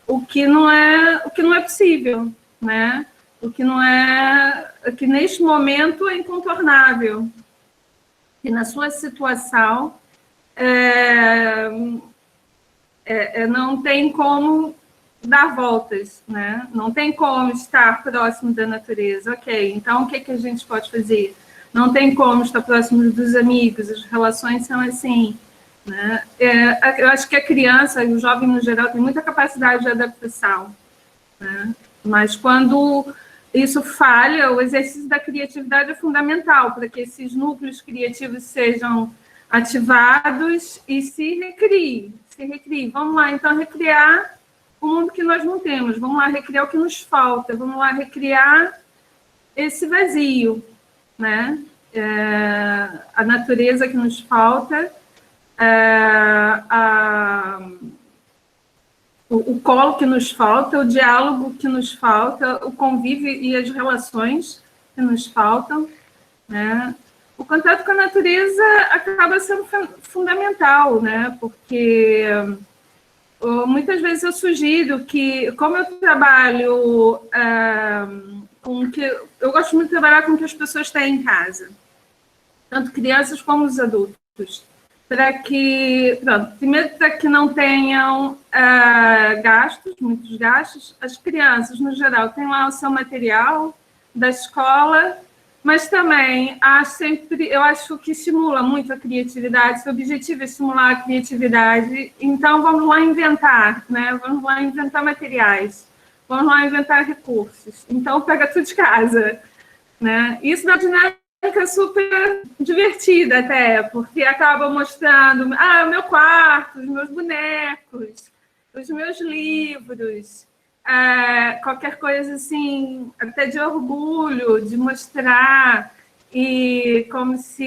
o que não é possível, né? O que neste momento é incontornável. E na sua situação não tem como dar voltas, né? Não tem como estar próximo da natureza. Ok, então o que a gente pode fazer? Não tem como estar próximo dos amigos, as relações são assim, né? Eu acho que a criança e o jovem no geral tem muita capacidade de adaptação, né? Mas quando isso falha, o exercício da criatividade é fundamental para que esses núcleos criativos sejam ativados e se recriem. Vamos lá, então, recriar o mundo que nós não temos, vamos lá recriar o que nos falta, vamos lá recriar esse vazio, né? A natureza que nos falta, o colo que nos falta, o diálogo que nos falta, o convívio e as relações que nos faltam, né? O contato com a natureza acaba sendo fundamental, né? Porque muitas vezes eu sugiro que, como eu trabalho eu gosto muito de trabalhar com o que as pessoas têm em casa, tanto crianças como os adultos, para que, primeiro, para que não tenham muitos gastos. As crianças, no geral, têm lá o seu material da escola, mas também eu acho que estimula muito a criatividade. Seu objetivo é estimular a criatividade, então vamos lá inventar, né? Vamos lá inventar materiais, vamos lá inventar recursos. Então pega tudo de casa, né? Isso dá dinâmica super divertida até, porque acaba mostrando o meu quarto, os meus bonecos, os meus livros, qualquer coisa assim, até de orgulho, de mostrar, e como se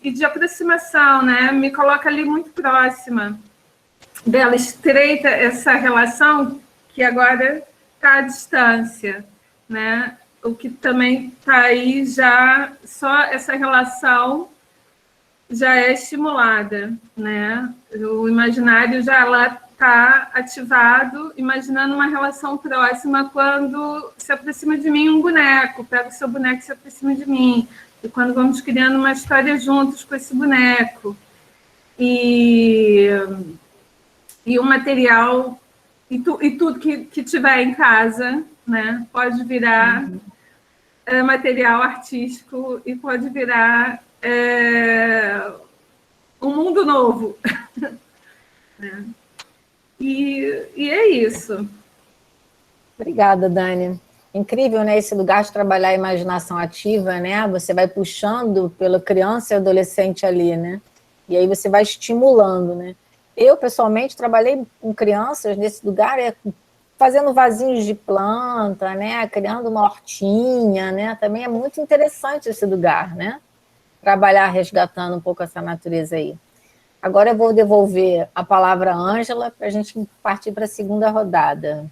e de aproximação, né? Me coloca ali muito próxima dela, estreita essa relação que agora está à distância, né? O que também está aí já, só essa relação já é estimulada, né? O imaginário já lá está ativado, imaginando uma relação próxima quando se aproxima de mim um boneco, pega o seu boneco e se aproxima de mim, e quando vamos criando uma história juntos com esse boneco. E o material, e tudo que tiver em casa, né, pode virar material artístico e pode virar um mundo novo. Né? E é isso. Obrigada, Dani. Incrível, né, esse lugar de trabalhar a imaginação ativa, né? Você vai puxando pela criança e adolescente ali, né? E aí você vai estimulando, né? Eu, pessoalmente, trabalhei com crianças nesse lugar, fazendo vasinhos de planta, né? Criando uma hortinha, né? Também é muito interessante esse lugar, né? Trabalhar resgatando um pouco essa natureza aí. Agora eu vou devolver a palavra à Ângela para a gente partir para a segunda rodada.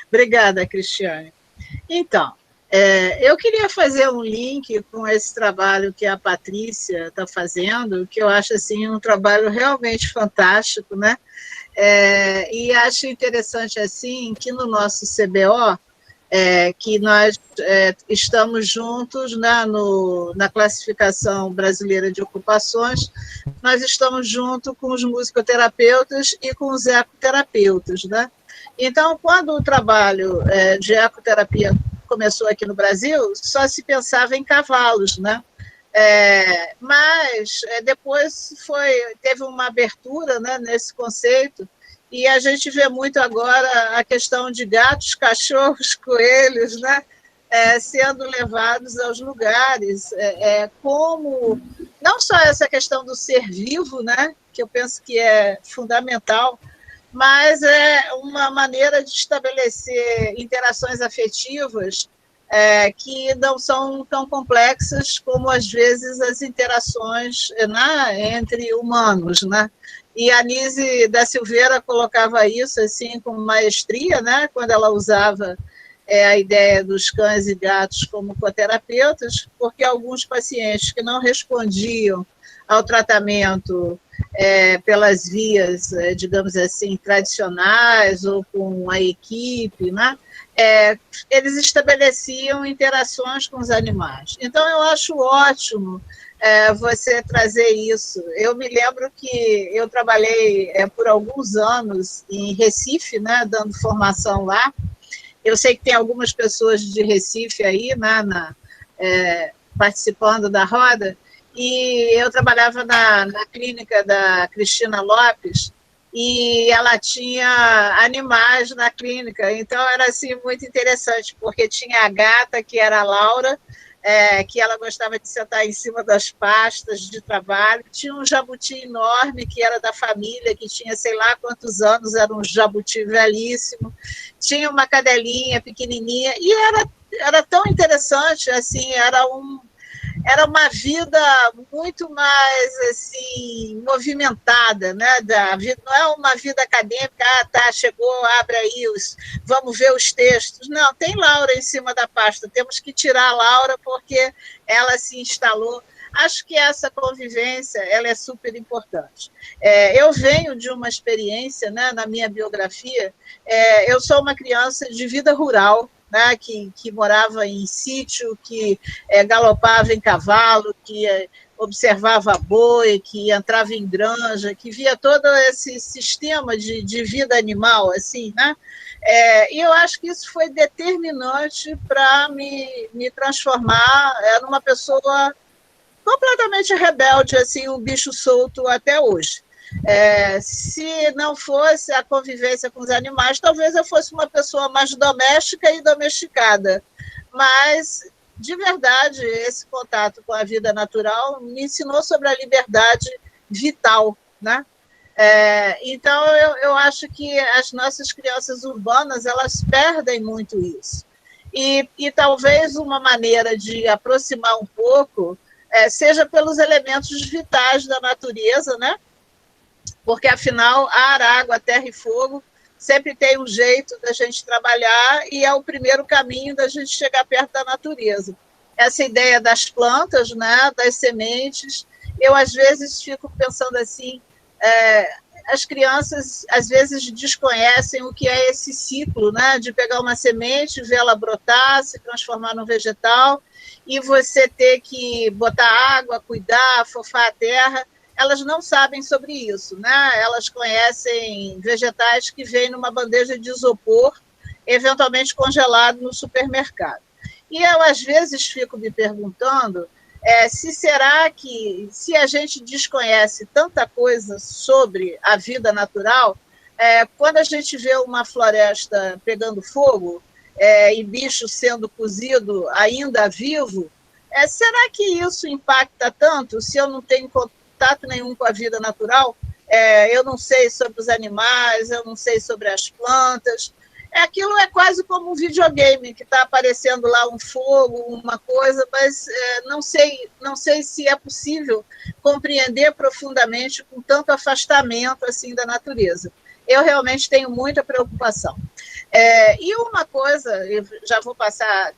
Obrigada, Cristiane. Então, eu queria fazer um link com esse trabalho que a Patrícia está fazendo, que eu acho assim, um trabalho realmente fantástico, né? E acho interessante assim que no nosso CBO, que nós estamos juntos, né, na classificação brasileira de ocupações, nós estamos junto com os musicoterapeutas e com os ecoterapeutas, né? Então, quando o trabalho de ecoterapia começou aqui no Brasil, só se pensava em cavalos, né? Mas depois teve uma abertura, né, nesse conceito, e a gente vê muito agora a questão de gatos, cachorros, coelhos, né, sendo levados aos lugares, como não só essa questão do ser vivo, né, que eu penso que é fundamental, mas é uma maneira de estabelecer interações afetivas que não são tão complexas como, às vezes, as interações, né, entre humanos, né? E a Nise da Silveira colocava isso assim com maestria, né, quando ela usava a ideia dos cães e gatos como coterapeutas, porque alguns pacientes que não respondiam ao tratamento pelas vias, digamos assim, tradicionais ou com a equipe, né, eles estabeleciam interações com os animais. Então, eu acho ótimo você trazer isso. Eu me lembro que eu trabalhei por alguns anos em Recife, né, dando formação lá. Eu sei que tem algumas pessoas de Recife aí, né, participando da roda, e eu trabalhava na clínica da Cristina Lopes, e ela tinha animais na clínica, então era assim, muito interessante, porque tinha a gata, que era a Laura, que ela gostava de sentar em cima das pastas de trabalho, tinha um jabuti enorme, que era da família, que tinha sei lá quantos anos, era um jabuti velhíssimo, tinha uma cadelinha pequenininha, e era era tão interessante, assim, era uma vida muito mais assim movimentada, né? Não é uma vida acadêmica, tá, chegou, abre aí, vamos ver os textos. Não, tem Laura em cima da pasta, temos que tirar a Laura porque ela se instalou. Acho que essa convivência ela é super importante. Eu venho de uma experiência, né, na minha biografia, eu sou uma criança de vida rural, né, que morava em sítio, que galopava em cavalo, que observava boi, que entrava em granja, que via todo esse sistema de vida animal, assim, né? E eu acho que isso foi determinante para me transformar numa pessoa completamente rebelde, assim, um bicho solto até hoje. Se não fosse a convivência com os animais, talvez eu fosse uma pessoa mais doméstica e domesticada. Mas, de verdade, esse contato com a vida natural me ensinou sobre a liberdade vital, né? Então, eu acho que as nossas crianças urbanas, elas perdem muito isso. E talvez uma maneira de aproximar um pouco seja pelos elementos vitais da natureza, né? Porque, afinal, ar, água, terra e fogo sempre tem um jeito da gente trabalhar e é o primeiro caminho da gente chegar perto da natureza. Essa ideia das plantas, né, das sementes, eu, às vezes, fico pensando assim, as crianças, às vezes, desconhecem o que é esse ciclo, né, de pegar uma semente, vê-la brotar, se transformar num vegetal, e você ter que botar água, cuidar, afofar a terra. Elas não sabem sobre isso, né? Elas conhecem vegetais que vêm numa bandeja de isopor, eventualmente congelado no supermercado. E eu, às vezes, fico me perguntando se a gente desconhece tanta coisa sobre a vida natural, quando a gente vê uma floresta pegando fogo e bicho sendo cozido ainda vivo, será que isso impacta tanto se eu não tenho contato nenhum com a vida natural? Eu não sei sobre os animais, eu não sei sobre as plantas. Aquilo é quase como um videogame, que está aparecendo lá um fogo, uma coisa, mas não sei se é possível compreender profundamente com tanto afastamento assim da natureza. Eu realmente tenho muita preocupação. E uma coisa, eu já vou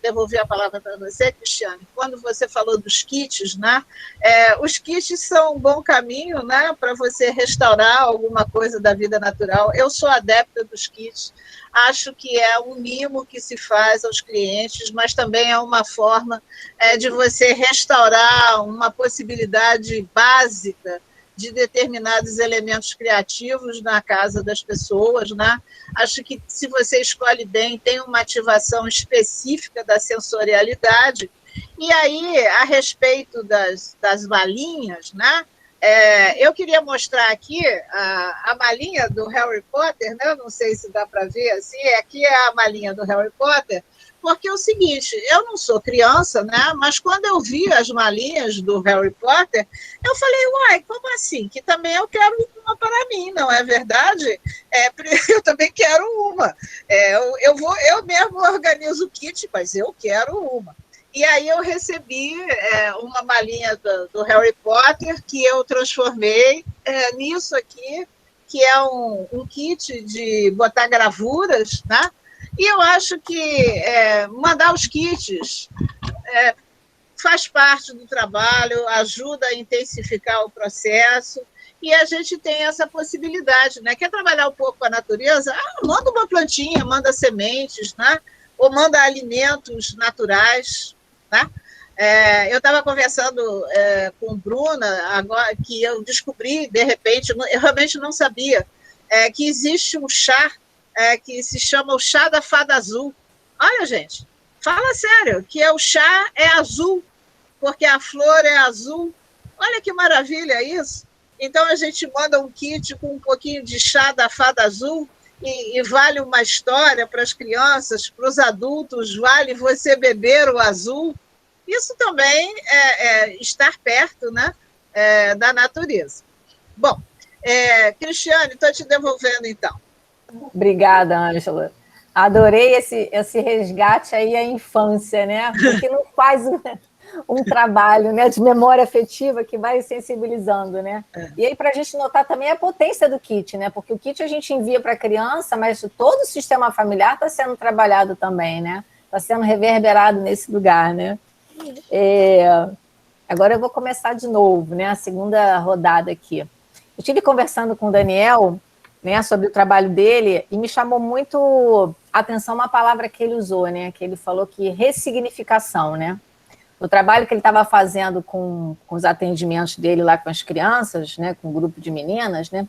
devolver a palavra para você, Cristiane, quando você falou dos kits, né? Os kits são um bom caminho, né, para você restaurar alguma coisa da vida natural. Eu sou adepta dos kits, acho que é um mimo que se faz aos clientes, mas também é uma forma de você restaurar uma possibilidade básica de determinados elementos criativos na casa das pessoas, né? Acho que, se você escolhe bem, tem uma ativação específica da sensorialidade. E aí, a respeito das malinhas, né? Eu queria mostrar aqui a malinha do Harry Potter, né? Não sei se dá para ver assim, aqui é a malinha do Harry Potter, porque é o seguinte, eu não sou criança, né? Mas quando eu vi as malinhas do Harry Potter, eu falei, uai, como assim? Que também eu quero uma para mim, não é verdade? Eu também quero uma. Eu mesmo organizo o kit, mas eu quero uma. E aí eu recebi uma malinha do Harry Potter que eu transformei nisso aqui, que é um kit de botar gravuras, né? E eu acho que mandar os kits faz parte do trabalho, ajuda a intensificar o processo, e a gente tem essa possibilidade, né? Quer trabalhar um pouco com a natureza? Manda uma plantinha, manda sementes, né? Ou manda alimentos naturais, né? Eu estava conversando com Bruna, agora que eu descobri, de repente, eu realmente não sabia, que existe um chá que se chama o chá da fada azul. Olha, gente, fala sério, que o chá é azul, porque a flor é azul. Olha que maravilha isso. Então, a gente manda um kit com um pouquinho de chá da fada azul e vale uma história para as crianças, para os adultos, vale você beber o azul. Isso também é estar perto, né, da natureza. Bom, Cristiane, estou te devolvendo, então. Obrigada, Ângela. Adorei esse resgate aí à infância, né? Porque não faz um trabalho, né, de memória afetiva que vai sensibilizando, né? E aí, para a gente notar também a potência do kit, né? Porque o kit a gente envia para a criança, mas todo o sistema familiar está sendo trabalhado também, né? Está sendo reverberado nesse lugar, né? Agora eu vou começar de novo, né? A segunda rodada aqui. Eu estive conversando com o Daniel, né, sobre o trabalho dele, e me chamou muito a atenção uma palavra que ele usou, né? Que ele falou que ressignificação, né? O trabalho que ele estava fazendo com os atendimentos dele lá com as crianças, né, com um grupo de meninas, né?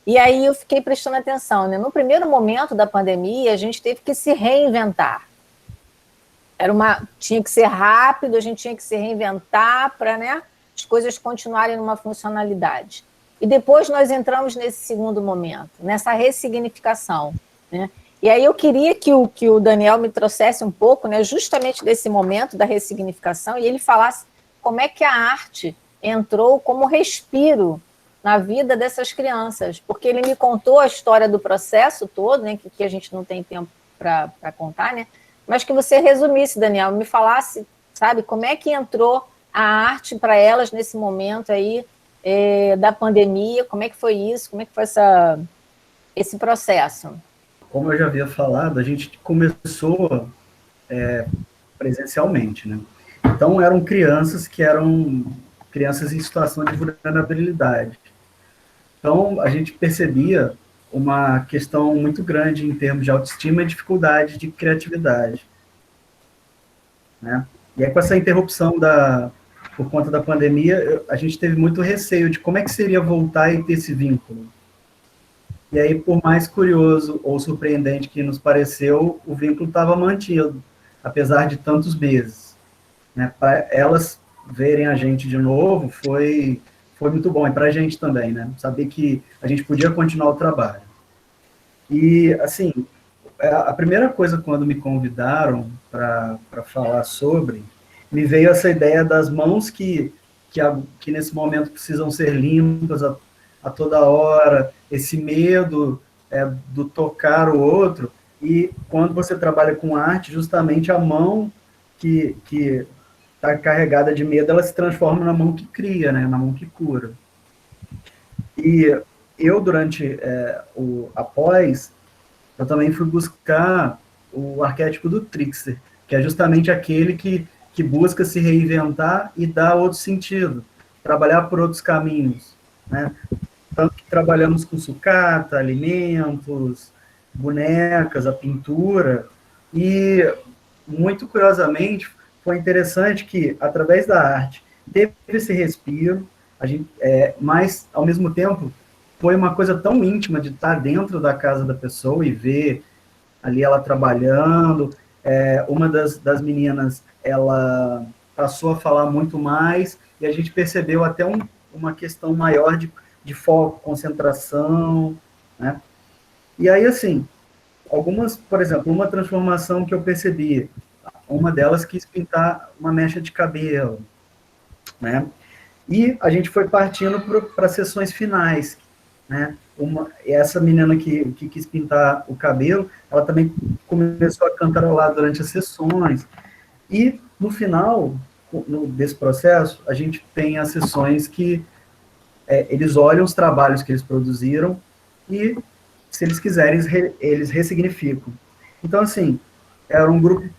E aí eu fiquei prestando atenção, né? No primeiro momento da pandemia, a gente teve que se reinventar. Tinha que ser rápido, a gente tinha que se reinventar para, né, as coisas continuarem numa funcionalidade. E depois nós entramos nesse segundo momento, nessa ressignificação, né? E aí eu queria que o Daniel me trouxesse um pouco, né, justamente desse momento da ressignificação, e ele falasse como é que a arte entrou como respiro na vida dessas crianças, porque ele me contou a história do processo todo, né, que a gente não tem tempo para contar, né, mas que você resumisse, Daniel, me falasse, sabe, como é que entrou a arte para elas nesse momento aí da pandemia, como é que foi isso, como é que foi esse processo? Como eu já havia falado, a gente começou presencialmente, né? Então, eram crianças em situação de vulnerabilidade. Então, a gente percebia uma questão muito grande em termos de autoestima e dificuldade de criatividade, né? E aí, com essa interrupção por conta da pandemia, a gente teve muito receio de como é que seria voltar e ter esse vínculo. E aí, por mais curioso ou surpreendente que nos pareceu, o vínculo estava mantido, apesar de tantos meses, né? Para elas verem a gente de novo foi muito bom, e para a gente também, né? Saber que a gente podia continuar o trabalho. E, assim, a primeira coisa quando me convidaram para falar sobre, me veio essa ideia das mãos que nesse momento precisam ser limpas a toda hora, esse medo do tocar o outro, e quando você trabalha com arte, justamente a mão que está carregada de medo, ela se transforma na mão que cria, né, na mão que cura. E eu, durante após, eu também fui buscar o arquétipo do trickster, que é justamente aquele que busca se reinventar e dar outro sentido, trabalhar por outros caminhos, né? Tanto que trabalhamos com sucata, alimentos, bonecas, a pintura, e, muito curiosamente, foi interessante que, através da arte, teve esse respiro, mas, ao mesmo tempo, foi uma coisa tão íntima de estar dentro da casa da pessoa e ver ali ela trabalhando. Uma das meninas, ela passou a falar muito mais, e a gente percebeu até uma questão maior de foco, concentração, né? E aí, assim, por exemplo, uma transformação que eu percebi, uma delas quis pintar uma mecha de cabelo, né? E a gente foi partindo para sessões finais, né? Essa menina que quis pintar o cabelo, ela também começou a cantarolar durante as sessões. E, no final desse processo, a gente tem as sessões que eles olham os trabalhos que eles produziram e, se eles quiserem, eles ressignificam. Então, assim, era um grupo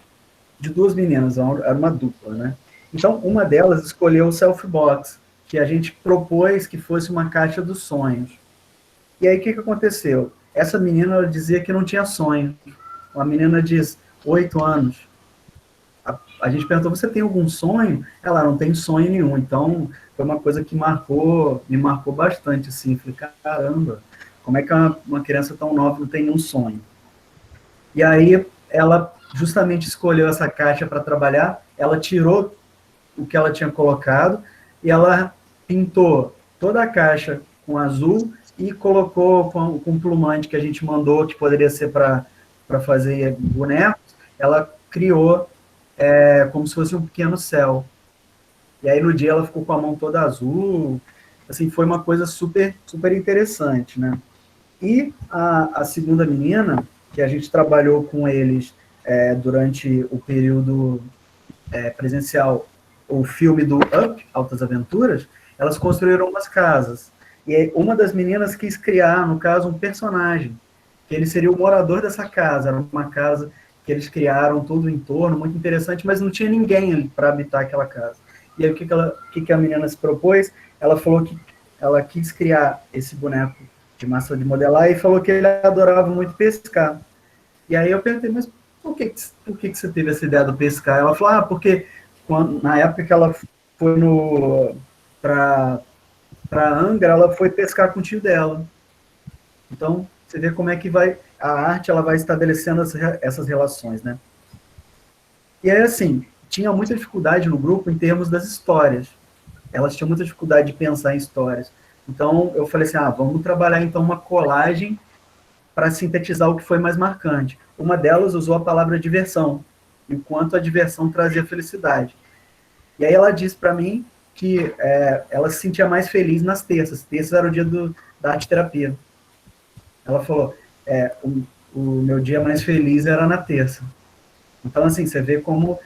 de duas meninas, era uma dupla, né? Então, uma delas escolheu o Self-Box, que a gente propôs que fosse uma caixa dos sonhos. E aí, o que aconteceu? Essa menina, ela dizia que não tinha sonho. Uma menina de 8 anos. A gente perguntou, você tem algum sonho? Ela não tem sonho nenhum. Então, foi uma coisa que me marcou bastante, assim. Falei, caramba, como é que uma criança tão nova não tem nenhum sonho? E aí, ela justamente escolheu essa caixa para trabalhar, ela tirou o que ela tinha colocado, e ela pintou toda a caixa com azul, e colocou com um plumante que a gente mandou, que poderia ser para fazer bonecos, ela criou como se fosse um pequeno céu. E aí, no dia, ela ficou com a mão toda azul. Assim, foi uma coisa super, super interessante, né? E a segunda menina, que a gente trabalhou com eles durante o período presencial, o filme do Up, Altas Aventuras, elas construíram umas casas. E aí, uma das meninas quis criar, no caso, um personagem, que ele seria o morador dessa casa. Era uma casa que eles criaram todo o entorno, muito interessante, mas não tinha ninguém para habitar aquela casa. E aí, o que a menina se propôs? Ela falou que ela quis criar esse boneco de massa de modelar e falou que ele adorava muito pescar. E aí eu perguntei, mas por que você teve essa ideia do pescar? Ela falou, porque na época que ela foi para Angra, ela foi pescar com o tio dela. Então, você vê como é que a arte ela vai estabelecendo essas relações, né? E aí, assim, tinha muita dificuldade no grupo em termos das histórias. Elas tinham muita dificuldade de pensar em histórias. Então, eu falei assim, vamos trabalhar, então, uma colagem para sintetizar o que foi mais marcante. Uma delas usou a palavra diversão, enquanto a diversão trazia felicidade. E aí ela disse para mim que ela se sentia mais feliz nas terças. Terças era o dia da arte-terapia. Ela falou, o meu dia mais feliz era na terça. Então, assim, você vê como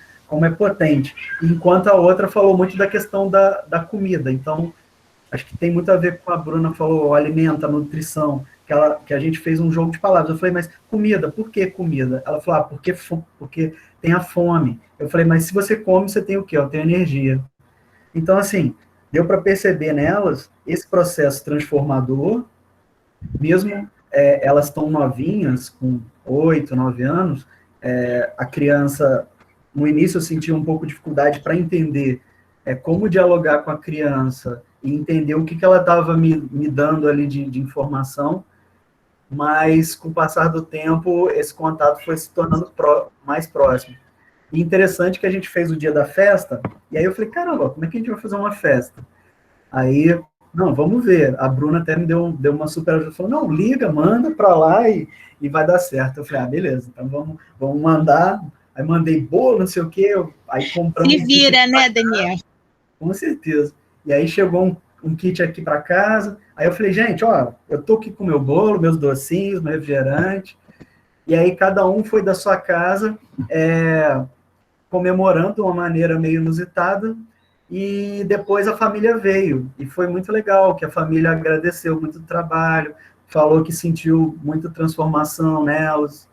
é potente. Enquanto a outra falou muito da questão da comida. Então, acho que tem muito a ver com a Bruna falou, o alimento, a nutrição, que a gente fez um jogo de palavras. Eu falei, mas comida, por que comida? Ela falou, porque tem a fome. Eu falei, mas se você come, você tem o quê? Eu tenho energia. Então, assim, deu para perceber nelas esse processo transformador, mesmo elas estão novinhas, com 8, 9 anos, a criança, no início eu sentia um pouco de dificuldade para entender como dialogar com a criança e entender o que ela estava me dando ali de informação, mas com o passar do tempo, esse contato foi se tornando mais próximo. E interessante que a gente fez o dia da festa, e aí eu falei, caramba, como é que a gente vai fazer uma festa? Aí, não, vamos ver. A Bruna até me deu uma super ajuda, falou, não, liga, manda para lá e vai dar certo. Eu falei, beleza, então vamos mandar. Aí mandei bolo, não sei o quê, aí compramos... Se vira, né, Daniel? Com certeza. E aí chegou um kit aqui para casa, aí eu falei, gente, eu tô aqui com meu bolo, meus docinhos, meu refrigerante, e aí cada um foi da sua casa comemorando de uma maneira meio inusitada, e depois a família veio, e foi muito legal, que a família agradeceu muito o trabalho, falou que sentiu muita transformação nelas.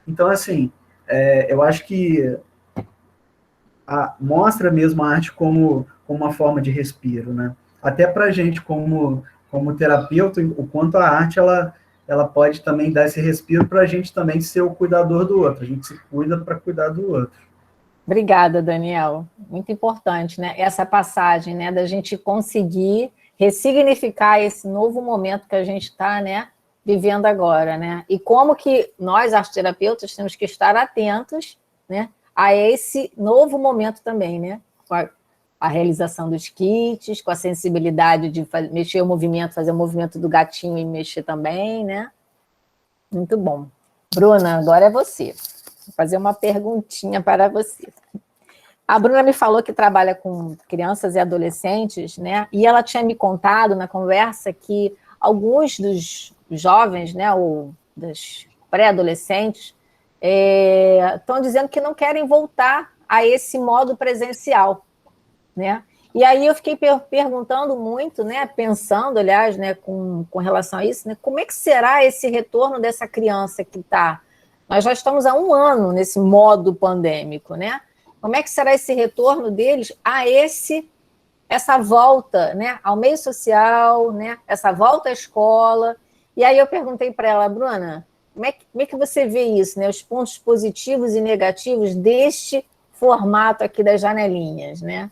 Então, assim, eu acho que mostra mesmo a arte como uma forma de respiro, né? Até para a gente, como terapeuta, o quanto a arte ela pode também dar esse respiro para a gente também ser o cuidador do outro. A gente se cuida para cuidar do outro. Obrigada, Daniel. Muito importante, né? Essa passagem, né, da gente conseguir ressignificar esse novo momento que a gente está, né, vivendo agora, né? E como que nós, arteterapeutas, temos que estar atentos, né, a esse novo momento também, né? Com a realização dos kits, com a sensibilidade de mexer o movimento, fazer o movimento do gatinho e mexer também, né? Muito bom. Bruna, agora é você. Vou fazer uma perguntinha para você. A Bruna me falou que trabalha com crianças e adolescentes, né? E ela tinha me contado na conversa que alguns dos jovens, né, ou dos pré-adolescentes, estão dizendo que não querem voltar a esse modo presencial, né? E aí eu fiquei perguntando muito, né, pensando, aliás, né, com relação a isso, né, como é que será esse retorno dessa criança que está... Nós já estamos há 1 ano nesse modo pandêmico, né? Como é que será esse retorno deles a essa volta, né, ao meio social, né, essa volta à escola? E aí eu perguntei para ela, Bruna, como é que você vê isso, né, os pontos positivos e negativos deste formato aqui das janelinhas, né?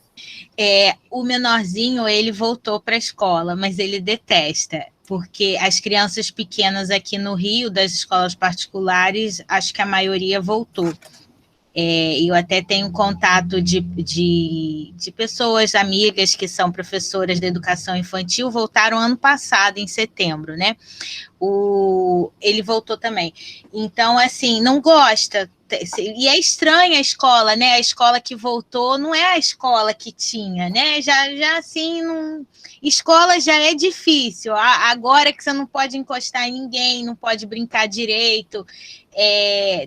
O menorzinho, ele voltou para a escola, mas ele detesta, porque as crianças pequenas aqui no Rio, das escolas particulares, acho que a maioria voltou. Eu até tenho contato de pessoas, amigas que são professoras de educação infantil, voltaram ano passado, em setembro, né? Ele voltou também. Então, assim, não gosta. E é estranha a escola, né? A escola que voltou não é a escola que tinha, né? Já assim, não... escola já é difícil. Agora que você não pode encostar em ninguém, não pode brincar direito.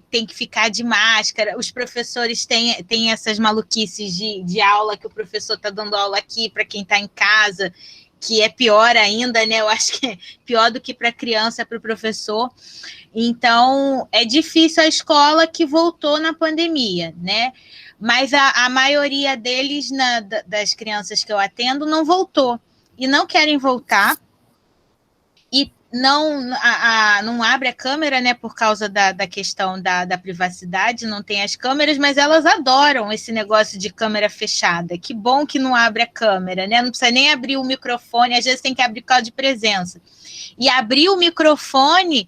tem que ficar de máscara, os professores têm essas maluquices de aula, que o professor está dando aula aqui para quem está em casa, que é pior ainda, né? Eu acho que é pior do que para a criança, para o professor. Então, é difícil a escola que voltou na pandemia, né? Mas a maioria deles, das crianças que eu atendo, não voltou. E não querem voltar. E não abre a câmera, né, por causa da questão da privacidade, não tem as câmeras, mas elas adoram esse negócio de câmera fechada. Que bom que não abre a câmera, né? Não precisa nem abrir o microfone, às vezes tem que abrir por causa de presença. E abrir o microfone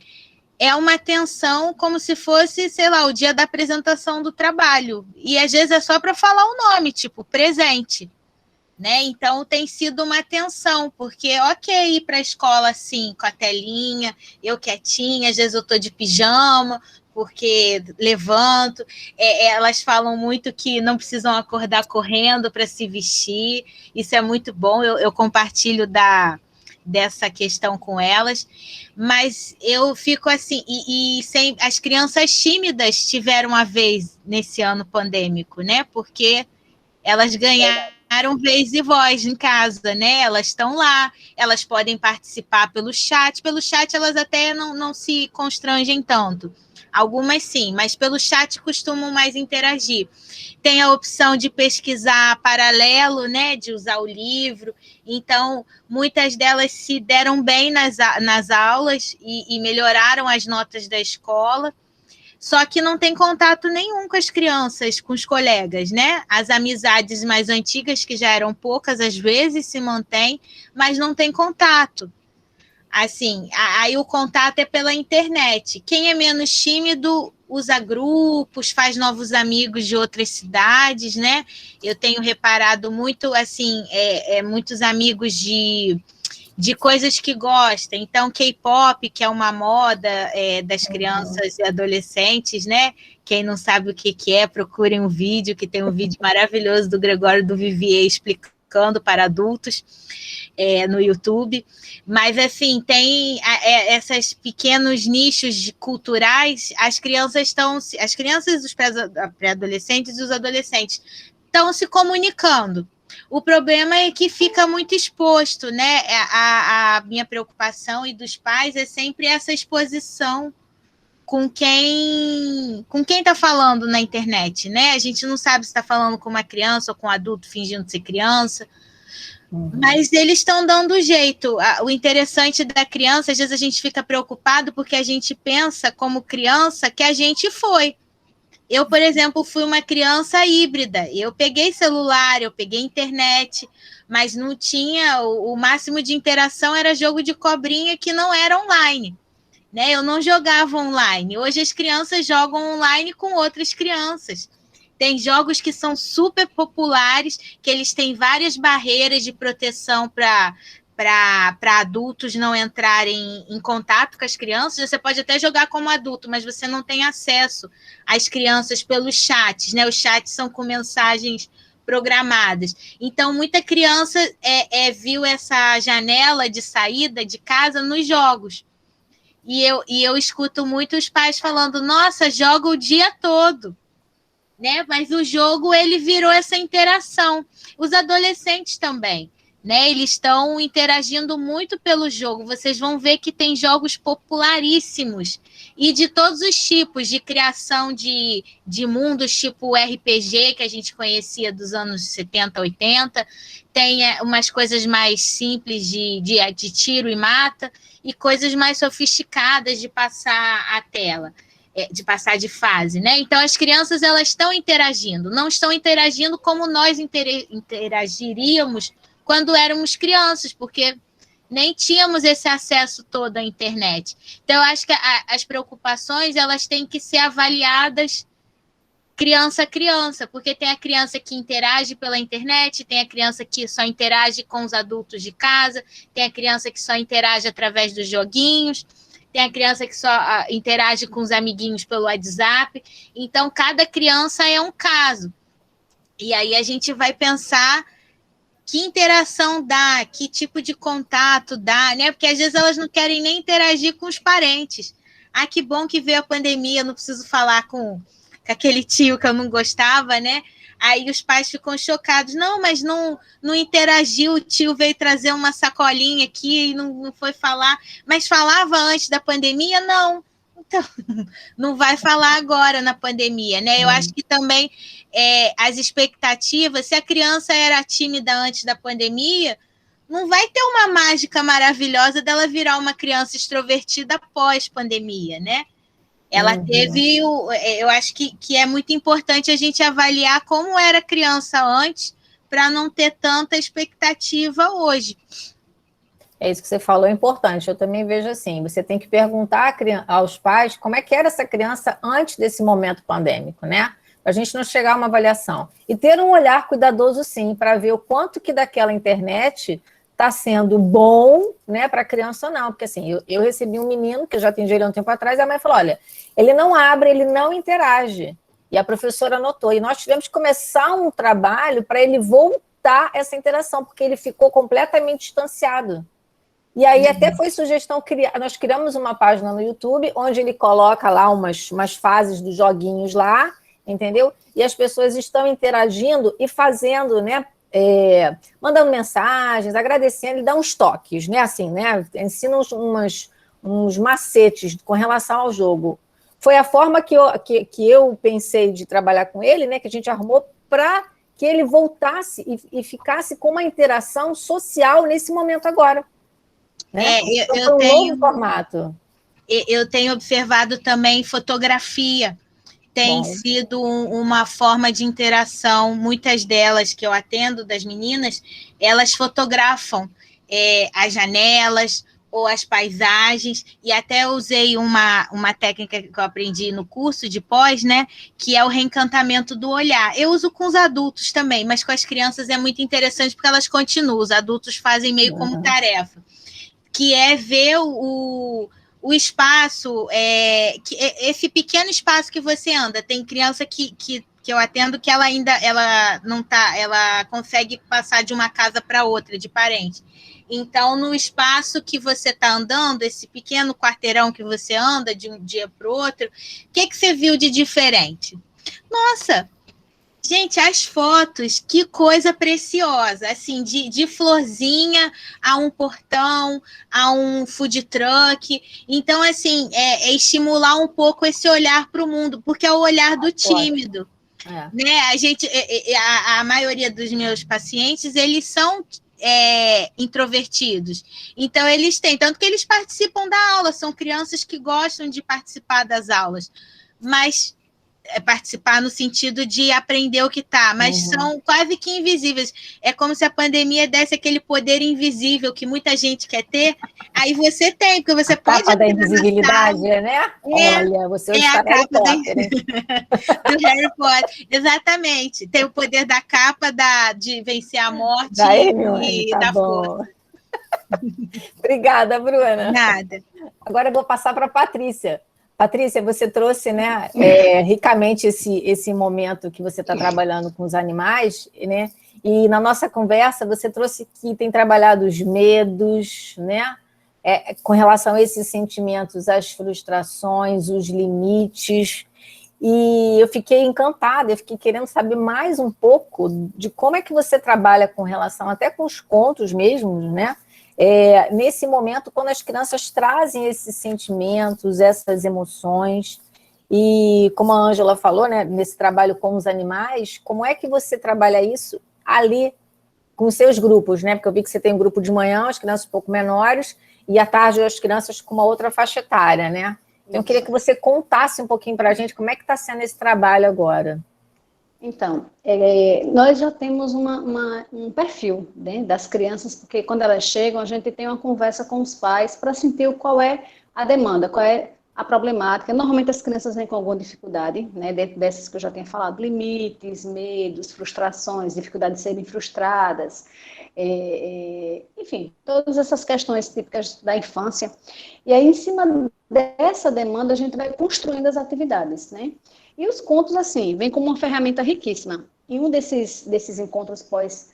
é uma atenção como se fosse, sei lá, o dia da apresentação do trabalho. E às vezes é só para falar o nome, tipo, presente. Né? Então, tem sido uma tensão, porque, ok, ir para a escola assim, com a telinha, eu quietinha, às vezes eu estou de pijama, porque levanto. Elas falam muito que não precisam acordar correndo para se vestir, isso é muito bom, eu compartilho dessa questão com elas, mas eu fico assim, sem, as crianças tímidas tiveram uma vez nesse ano pandêmico, né? Porque elas ganharam vez e voz em casa, né? Elas estão lá, elas podem participar pelo chat elas até não se constrangem tanto. Algumas sim, mas pelo chat costumam mais interagir. Tem a opção de pesquisar paralelo, né? De usar o livro. Então, muitas delas se deram bem nas aulas e melhoraram as notas da escola. Só que não tem contato nenhum com as crianças, com os colegas, né? As amizades mais antigas, que já eram poucas, às vezes se mantêm, mas não tem contato. Assim, aí o contato é pela internet. Quem é menos tímido usa grupos, faz novos amigos de outras cidades, né? Eu tenho reparado muito, assim, muitos amigos de coisas que gosta. Então, K-pop, que é uma moda das crianças e adolescentes, né? Quem não sabe o que é, procurem um vídeo, que tem um vídeo maravilhoso do Gregório do Vivier explicando para adultos no YouTube. Mas, assim, tem esses pequenos nichos culturais, as crianças, os pré-adolescentes e os adolescentes estão se comunicando. O problema é que fica muito exposto, né? A minha preocupação e dos pais é sempre essa exposição com quem está falando na internet, né? A gente não sabe se está falando com uma criança ou com um adulto fingindo ser criança, mas eles estão dando jeito. O interessante da criança, às vezes a gente fica preocupado porque a gente pensa como criança que a gente foi. Eu, por exemplo, fui uma criança híbrida. Eu peguei celular, eu peguei internet, mas não tinha... O máximo de interação era jogo de cobrinha que não era online. Né? Eu não jogava online. Hoje as crianças jogam online com outras crianças. Tem jogos que são super populares, que eles têm várias barreiras de proteção para adultos não entrarem em contato com as crianças. Você pode até jogar como adulto, mas você não tem acesso às crianças pelos chats, né? Os chats são com mensagens programadas. Então, muita criança viu essa janela de saída de casa nos jogos. E eu escuto muitos pais falando, nossa, joga o dia todo. Né? Mas o jogo, ele virou essa interação. Os adolescentes também. Né, eles estão interagindo muito pelo jogo. Vocês vão ver que tem jogos popularíssimos e de todos os tipos, de criação de mundos, tipo RPG, que a gente conhecia dos anos 70, 80. Tem umas coisas mais simples de tiro e mata e coisas mais sofisticadas de passar a tela, de passar de fase. Né? Então, as crianças elas estão interagindo, não estão interagindo como nós interagiríamos quando éramos crianças, porque nem tínhamos esse acesso todo à internet. Então, eu acho que as preocupações elas têm que ser avaliadas criança a criança, porque tem a criança que interage pela internet, tem a criança que só interage com os adultos de casa, tem a criança que só interage através dos joguinhos, tem a criança que só interage com os amiguinhos pelo WhatsApp. Então, cada criança é um caso. E aí a gente vai pensar que interação dá, que tipo de contato dá, né? Porque às vezes elas não querem nem interagir com os parentes. Ah, que bom que veio a pandemia, eu não preciso falar com aquele tio que eu não gostava, né? Aí os pais ficam chocados. Não, mas não interagiu, o tio veio trazer uma sacolinha aqui e não foi falar. Mas falava antes da pandemia? Não. Então, não vai falar agora na pandemia, né? Eu acho que também as expectativas, se a criança era tímida antes da pandemia, não vai ter uma mágica maravilhosa dela virar uma criança extrovertida pós-pandemia, né? Ela teve, eu acho que é muito importante a gente avaliar como era criança antes para não ter tanta expectativa hoje. É isso que você falou, é importante. Eu também vejo assim, você tem que perguntar aos pais como é que era essa criança antes desse momento pandêmico, né? Para a gente não chegar a uma avaliação. E ter um olhar cuidadoso, sim, para ver o quanto que daquela internet está sendo bom, né, para a criança ou não. Porque assim, eu recebi um menino, que eu já atendi ele há um tempo atrás, e a mãe falou, olha, ele não abre, ele não interage. E a professora anotou. E nós tivemos que começar um trabalho para ele voltar essa interação, porque ele ficou completamente distanciado. E aí até foi sugestão, nós criamos uma página no YouTube, onde ele coloca lá umas fases dos joguinhos lá, entendeu? E as pessoas estão interagindo e fazendo, né? Mandando mensagens, agradecendo, e dá uns toques, né? Assim, né? Ensina uns macetes com relação ao jogo. Foi a forma que eu pensei de trabalhar com ele, né? Que a gente arrumou para que ele voltasse e ficasse com uma interação social nesse momento agora. Né? Eu tenho novo formato. Eu tenho observado também fotografia. Tem sido uma forma de interação. Muitas delas que eu atendo, das meninas, elas fotografam as janelas ou as paisagens, e até usei uma técnica que eu aprendi no curso de pós, né, que é o reencantamento do olhar. Eu uso com os adultos também, mas com as crianças é muito interessante porque elas continuam, os adultos fazem meio como tarefa, que é ver o espaço, esse pequeno espaço que você anda. Tem criança que eu atendo que ela não tá, ela consegue passar de uma casa para outra, de parente. Então, no espaço que você está andando, esse pequeno quarteirão que você anda de um dia para o outro, o que você viu de diferente? Nossa, gente, as fotos, que coisa preciosa, assim, de florzinha a um portão, a um food truck. Então, assim, estimular um pouco esse olhar para o mundo, porque é o olhar do tímido. Né? A maioria dos meus pacientes, eles são introvertidos. Então, eles têm, tanto que eles participam da aula, são crianças que gostam de participar das aulas, mas participar no sentido de aprender o que está, mas são quase que invisíveis. É como se a pandemia desse aquele poder invisível que muita gente quer ter, aí você tem, porque você pode... Capa da invisibilidade, né? Olha, você está no Harry Potter, hein? Do Harry Potter, exatamente. Tem o poder da capa de vencer a morte da Hermione, e da força. Obrigada, Bruna. Nada. Agora eu vou passar para a Patrícia. Patrícia, você trouxe, né, ricamente esse momento que você está trabalhando com os animais, né? E na nossa conversa você trouxe que tem trabalhado os medos, né? Com relação a esses sentimentos, as frustrações, os limites. E eu fiquei encantada, eu fiquei querendo saber mais um pouco de como é que você trabalha com relação até com os contos mesmo, né? Nesse momento, quando as crianças trazem esses sentimentos, essas emoções, e como a Ângela falou, né, nesse trabalho com os animais, como é que você trabalha isso ali com os seus grupos, né? Porque eu vi que você tem um grupo de manhã, as crianças um pouco menores, e à tarde as crianças com uma outra faixa etária, né? Então, eu queria que você contasse um pouquinho para a gente como é que está sendo esse trabalho agora. Então, nós já temos um perfil, né, das crianças, porque quando elas chegam, a gente tem uma conversa com os pais para sentir qual é a demanda, qual é a problemática. Normalmente as crianças vêm com alguma dificuldade, né, dentro dessas que eu já tenho falado, limites, medos, frustrações, dificuldade de serem frustradas, enfim, todas essas questões típicas da infância. E aí, em cima dessa demanda, a gente vai construindo as atividades, né? E os contos, assim, vêm como uma ferramenta riquíssima. Em um desses encontros pós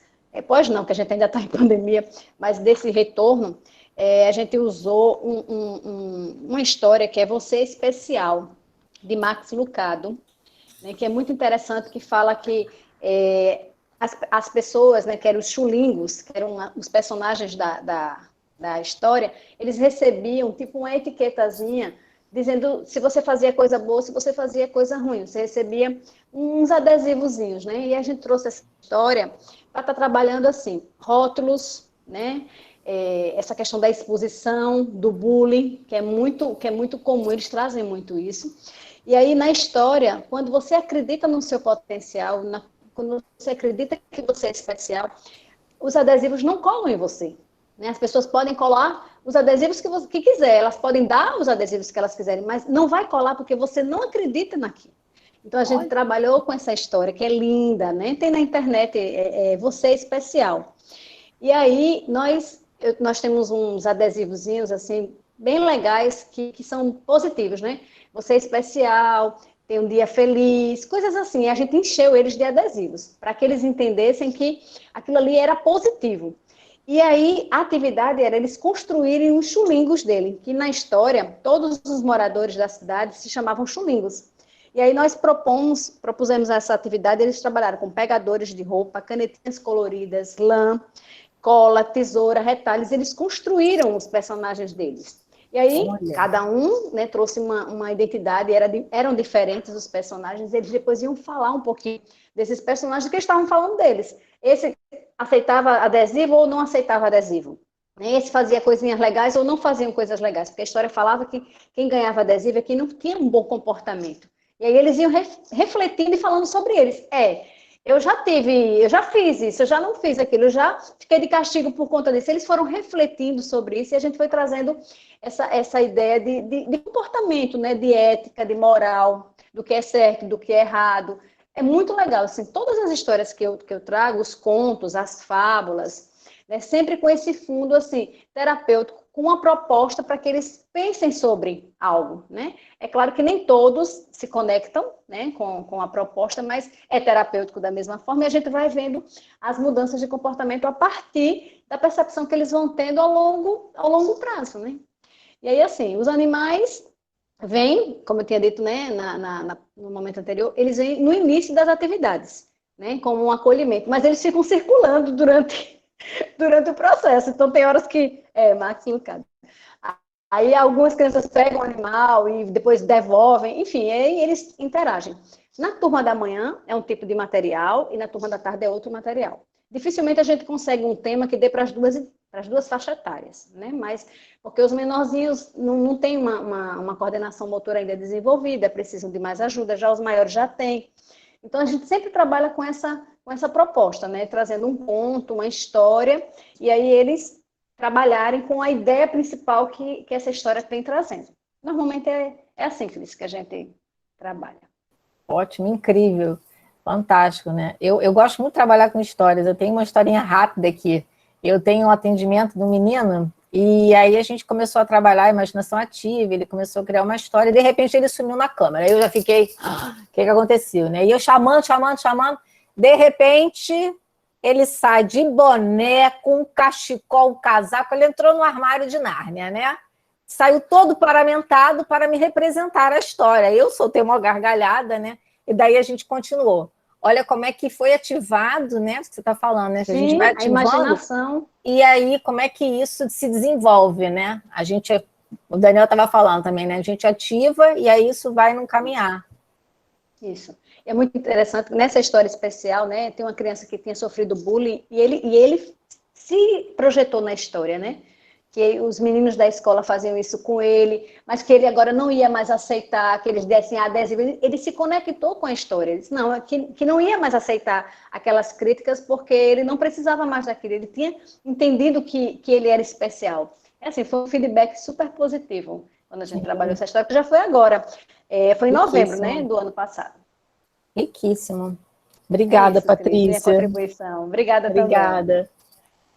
não, que a gente ainda está em pandemia, mas desse retorno, a gente usou uma história que é Você Especial, de Max Lucado, né, que é muito interessante, que fala que as pessoas, né, que eram os chulingos, que eram os personagens da história, eles recebiam tipo uma etiquetazinha dizendo se você fazia coisa boa, se você fazia coisa ruim. Você recebia uns adesivozinhos, né? E a gente trouxe essa história para estar trabalhando assim, rótulos, né? Essa questão da exposição, do bullying, que é muito comum, eles trazem muito isso. E aí, na história, quando você acredita no seu potencial, quando você acredita que você é especial, os adesivos não colam em você. Né? As pessoas podem colar os adesivos que quiser, elas podem dar os adesivos que elas quiserem, mas não vai colar porque você não acredita naquilo. Então, a gente trabalhou com essa história, que é linda, né? Tem na internet, Você Especial. E aí, nós temos uns adesivozinhos, assim, bem legais, que são positivos, né? Você é especial, tem um dia feliz, coisas assim. E a gente encheu eles de adesivos, para que eles entendessem que aquilo ali era positivo. E aí, a atividade era eles construírem os chulingos dele, que na história, todos os moradores da cidade se chamavam chulingos. E aí nós propusemos essa atividade, eles trabalharam com pegadores de roupa, canetinhas coloridas, lã, cola, tesoura, retalhos, eles construíram os personagens deles. E aí, cada um, né, trouxe uma identidade, eram diferentes os personagens, eles depois iam falar um pouquinho desses personagens que estavam falando deles. Esse aceitava adesivo ou não aceitava adesivo. Esse fazia coisinhas legais ou não faziam coisas legais, porque a história falava que quem ganhava adesivo é quem não tinha um bom comportamento. E aí eles iam refletindo e falando sobre eles. Eu já fiz isso, eu já não fiz aquilo, eu já fiquei de castigo por conta disso. Eles foram refletindo sobre isso e a gente foi trazendo essa ideia de comportamento, né? De ética, de moral, do que é certo, do que é errado. É muito legal, assim, todas as histórias que eu trago, os contos, as fábulas, né? Sempre com esse fundo, assim, terapêutico, com uma proposta para que eles pensem sobre algo, né? É claro que nem todos se conectam, né, com a proposta, mas é terapêutico da mesma forma e a gente vai vendo as mudanças de comportamento a partir da percepção que eles vão tendo ao longo prazo, né? E aí, assim, os animais vêm, como eu tinha dito, né, no momento anterior, eles vêm no início das atividades, né, como um acolhimento, mas eles ficam circulando durante o processo. Então, tem horas que... Max Lucado. Aí, algumas crianças pegam o animal e depois devolvem. Enfim, aí eles interagem. Na turma da manhã, é um tipo de material, e na turma da tarde é outro material. Dificilmente a gente consegue um tema que dê para as duas faixas etárias, né? Mas, porque os menorzinhos não têm uma coordenação motora ainda desenvolvida, precisam de mais ajuda, já os maiores já têm. Então, a gente sempre trabalha com essa proposta, né? Trazendo um conto, uma história, e aí eles trabalharem com a ideia principal que essa história tem trazendo. Normalmente é assim, Cris, que a gente trabalha. Ótimo, incrível, fantástico, né? Eu gosto muito de trabalhar com histórias. Eu tenho uma historinha rápida aqui. Eu tenho um atendimento do menino, e aí a gente começou a trabalhar a imaginação ativa, ele começou a criar uma história, e de repente ele sumiu na câmera. Aí eu já fiquei, o que aconteceu, né? E eu chamando, de repente ele sai de boné, com um cachecol, um casaco, ele entrou no armário de Nárnia, né? Saiu todo paramentado para me representar a história. Eu soltei uma gargalhada, né? E daí a gente continuou. Olha como é que foi ativado, né? Que você está falando, né? Que Sim, a gente vai ativando, a imaginação. E aí, como é que isso se desenvolve, né? O Daniel estava falando também, né? A gente ativa e aí isso vai num caminhar. Isso. É muito interessante, nessa história especial, né? Tem uma criança que tinha sofrido bullying e ele se projetou na história, né? Que os meninos da escola faziam isso com ele, mas que ele agora não ia mais aceitar que eles dessem adesivo. Ele se conectou com a história. Ele disse, não, que não ia mais aceitar aquelas críticas porque ele não precisava mais daquilo. Ele tinha entendido que ele era especial. Assim, foi um feedback super positivo quando a gente trabalhou essa história, que já foi agora. Foi em novembro, né, do ano passado. Riquíssimo. Obrigada, isso, Patrícia. Cris, minha contribuição. Obrigada também. Obrigada.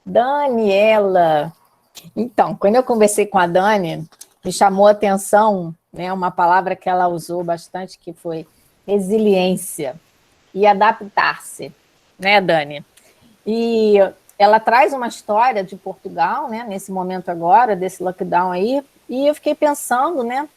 Daniela. Então, quando eu conversei com a Dani, me chamou a atenção, né, uma palavra que ela usou bastante, que foi resiliência e adaptar-se, né, Dani? E ela traz uma história de Portugal, né, nesse momento agora, desse lockdown aí, e eu fiquei pensando, né,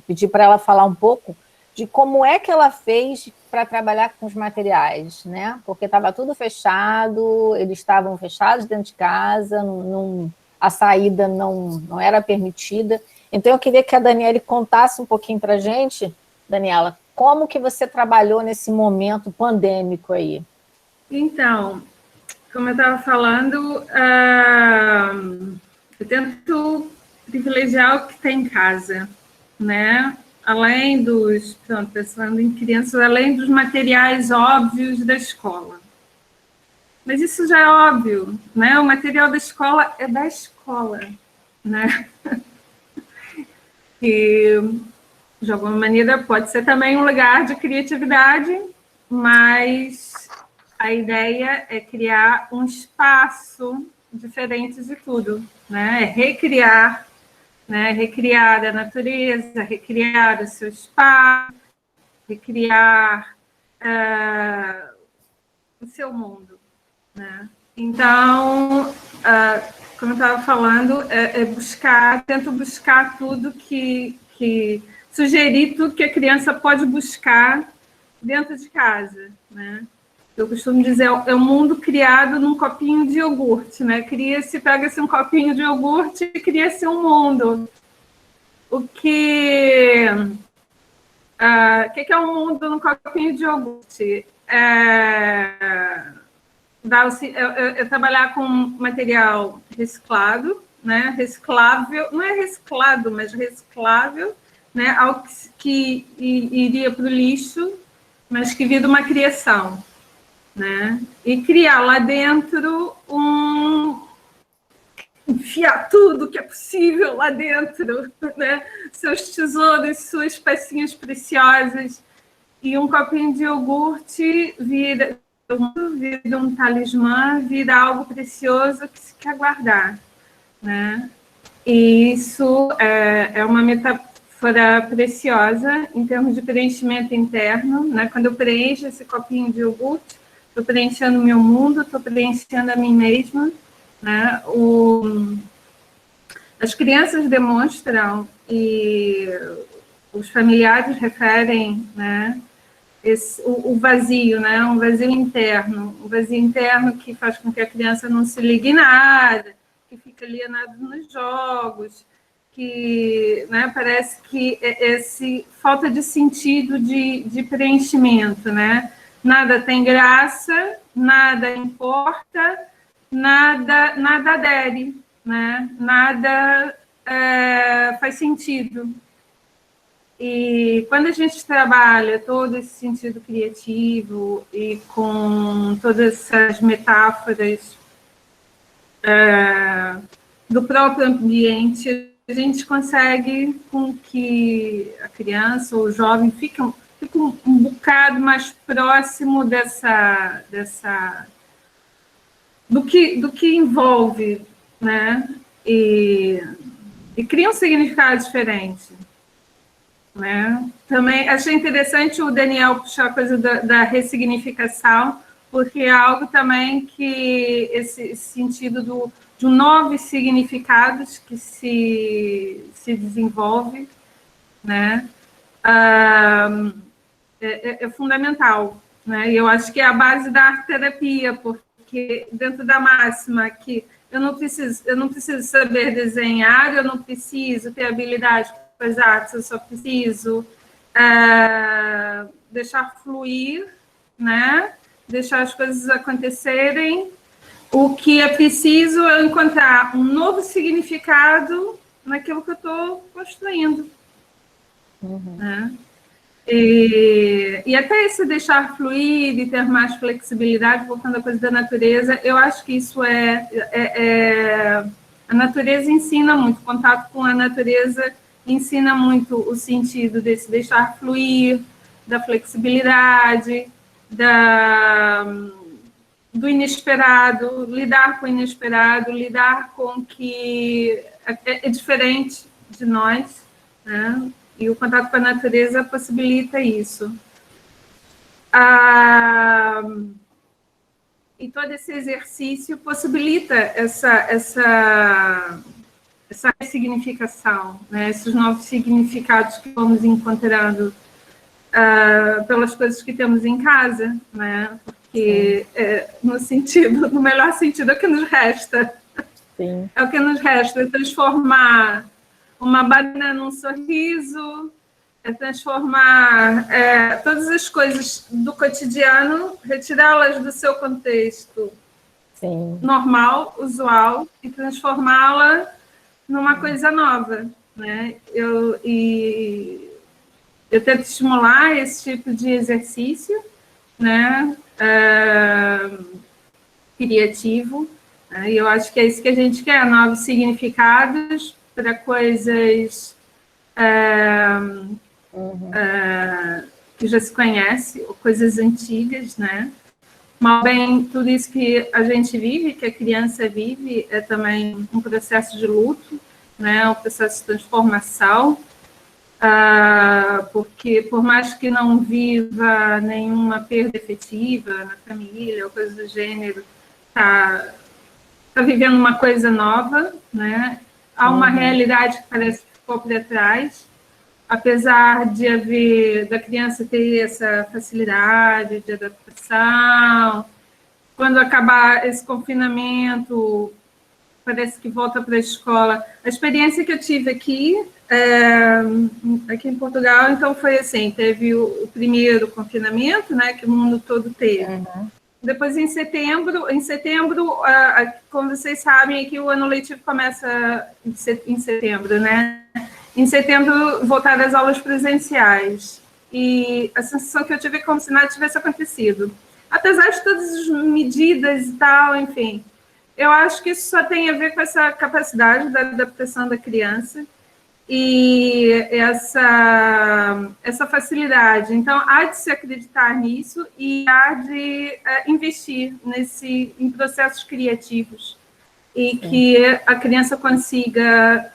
pedi para ela falar um pouco de como é que ela fez para trabalhar com os materiais, né, porque estava tudo fechado, eles estavam fechados dentro de casa, a saída não era permitida. Então, eu queria que a Daniele contasse um pouquinho para a gente, Daniela, como que você trabalhou nesse momento pandêmico aí? Então, como eu estava falando, eu tento privilegiar o que tem em casa, né? Além pensando em crianças, além dos materiais óbvios da escola. Mas isso já é óbvio, né? O material da escola é da escola, né? E, de alguma maneira, pode ser também um lugar de criatividade, mas a ideia é criar um espaço diferente de tudo, né? É recriar, né? Recriar a natureza, recriar o seu espaço, recriar o seu mundo, né? Então, como eu estava falando, tento buscar tudo sugerir tudo que a criança pode buscar dentro de casa, né? Eu costumo dizer, é um mundo criado num copinho de iogurte, né? Pega-se um copinho de iogurte e cria-se um mundo. O que é um mundo num copinho de iogurte? Trabalhar com material reciclado, né? Reciclável, não é reciclado, mas reciclável, né? Algo que iria para o lixo, mas que vira uma criação, né? E criar lá dentro enfiar tudo que é possível lá dentro, né? Seus tesouros, suas pecinhas preciosas, e um copinho de iogurte vira um talismã, vira algo precioso que se quer guardar, né? E isso é uma metáfora preciosa em termos de preenchimento interno, né? Quando eu preencho esse copinho de iogurte, estou preenchendo o meu mundo, estou preenchendo a mim mesma, né? As crianças demonstram e os familiares referem, né? O vazio, né? Um vazio interno que faz com que a criança não se ligue em nada, que fica alienado nos jogos, que, né, parece que falta de sentido de preenchimento, né? Nada tem graça, nada importa, nada adere, né? Nada faz sentido. E quando a gente trabalha todo esse sentido criativo e com todas essas metáforas do próprio ambiente, a gente consegue com que a criança ou o jovem fique um bocado mais próximo do que envolve, né? E cria um significado diferente. Né? Também achei interessante o Daniel puxar a coisa da ressignificação, porque é algo também que esse sentido de novos significados que se desenvolve, né? É fundamental, né? E eu acho que é a base da arte-terapia, porque dentro da máxima que eu não preciso saber desenhar, eu não preciso ter habilidade as artes, eu só preciso deixar fluir, né? Deixar as coisas acontecerem. O que é preciso é encontrar um novo significado naquilo que eu estou construindo. Uhum. Né? E até esse deixar fluir e ter mais flexibilidade, voltando à coisa da natureza, eu acho que isso a natureza ensina muito, contato com a natureza ensina muito o sentido desse deixar fluir, da flexibilidade, do inesperado, lidar com o inesperado, lidar com o que é diferente de nós, né? E o contato com a natureza possibilita isso. e todo esse exercício possibilita essa ressignificação, né? Esses novos significados que vamos encontrando pelas coisas que temos em casa, né? Porque no melhor sentido, é o que nos resta. Sim. É o que nos resta, é transformar uma banana num sorriso, é transformar todas as coisas do cotidiano, retirá-las do seu contexto normal, usual, e transformá-la numa coisa nova, né? Eu tento estimular esse tipo de exercício, né? Criativo, né? E eu acho que é isso que a gente quer, novos significados para coisas que já se conhece, ou coisas antigas, né? Mal bem, tudo isso que a gente vive, que a criança vive, é também um processo de luto, né? Um processo de transformação, porque por mais que não viva nenhuma perda efetiva na família ou coisa do gênero, tá vivendo uma coisa nova, né? Há uma realidade que parece que ficou para trás, apesar da criança ter essa facilidade de adaptação. Quando acabar esse confinamento, parece que volta para a escola. A experiência que eu tive aqui em Portugal, então, foi assim, teve o primeiro confinamento, né, que o mundo todo teve. Depois, em setembro, como vocês sabem, aqui o ano letivo começa em setembro, né? Em setembro, voltar às aulas presenciais. E a sensação que eu tive é como se nada tivesse acontecido. Apesar de todas as medidas e tal, enfim. Eu acho que isso só tem a ver com essa capacidade da adaptação da criança e essa facilidade. Então, há de se acreditar nisso e há de investir em processos criativos e que a criança consiga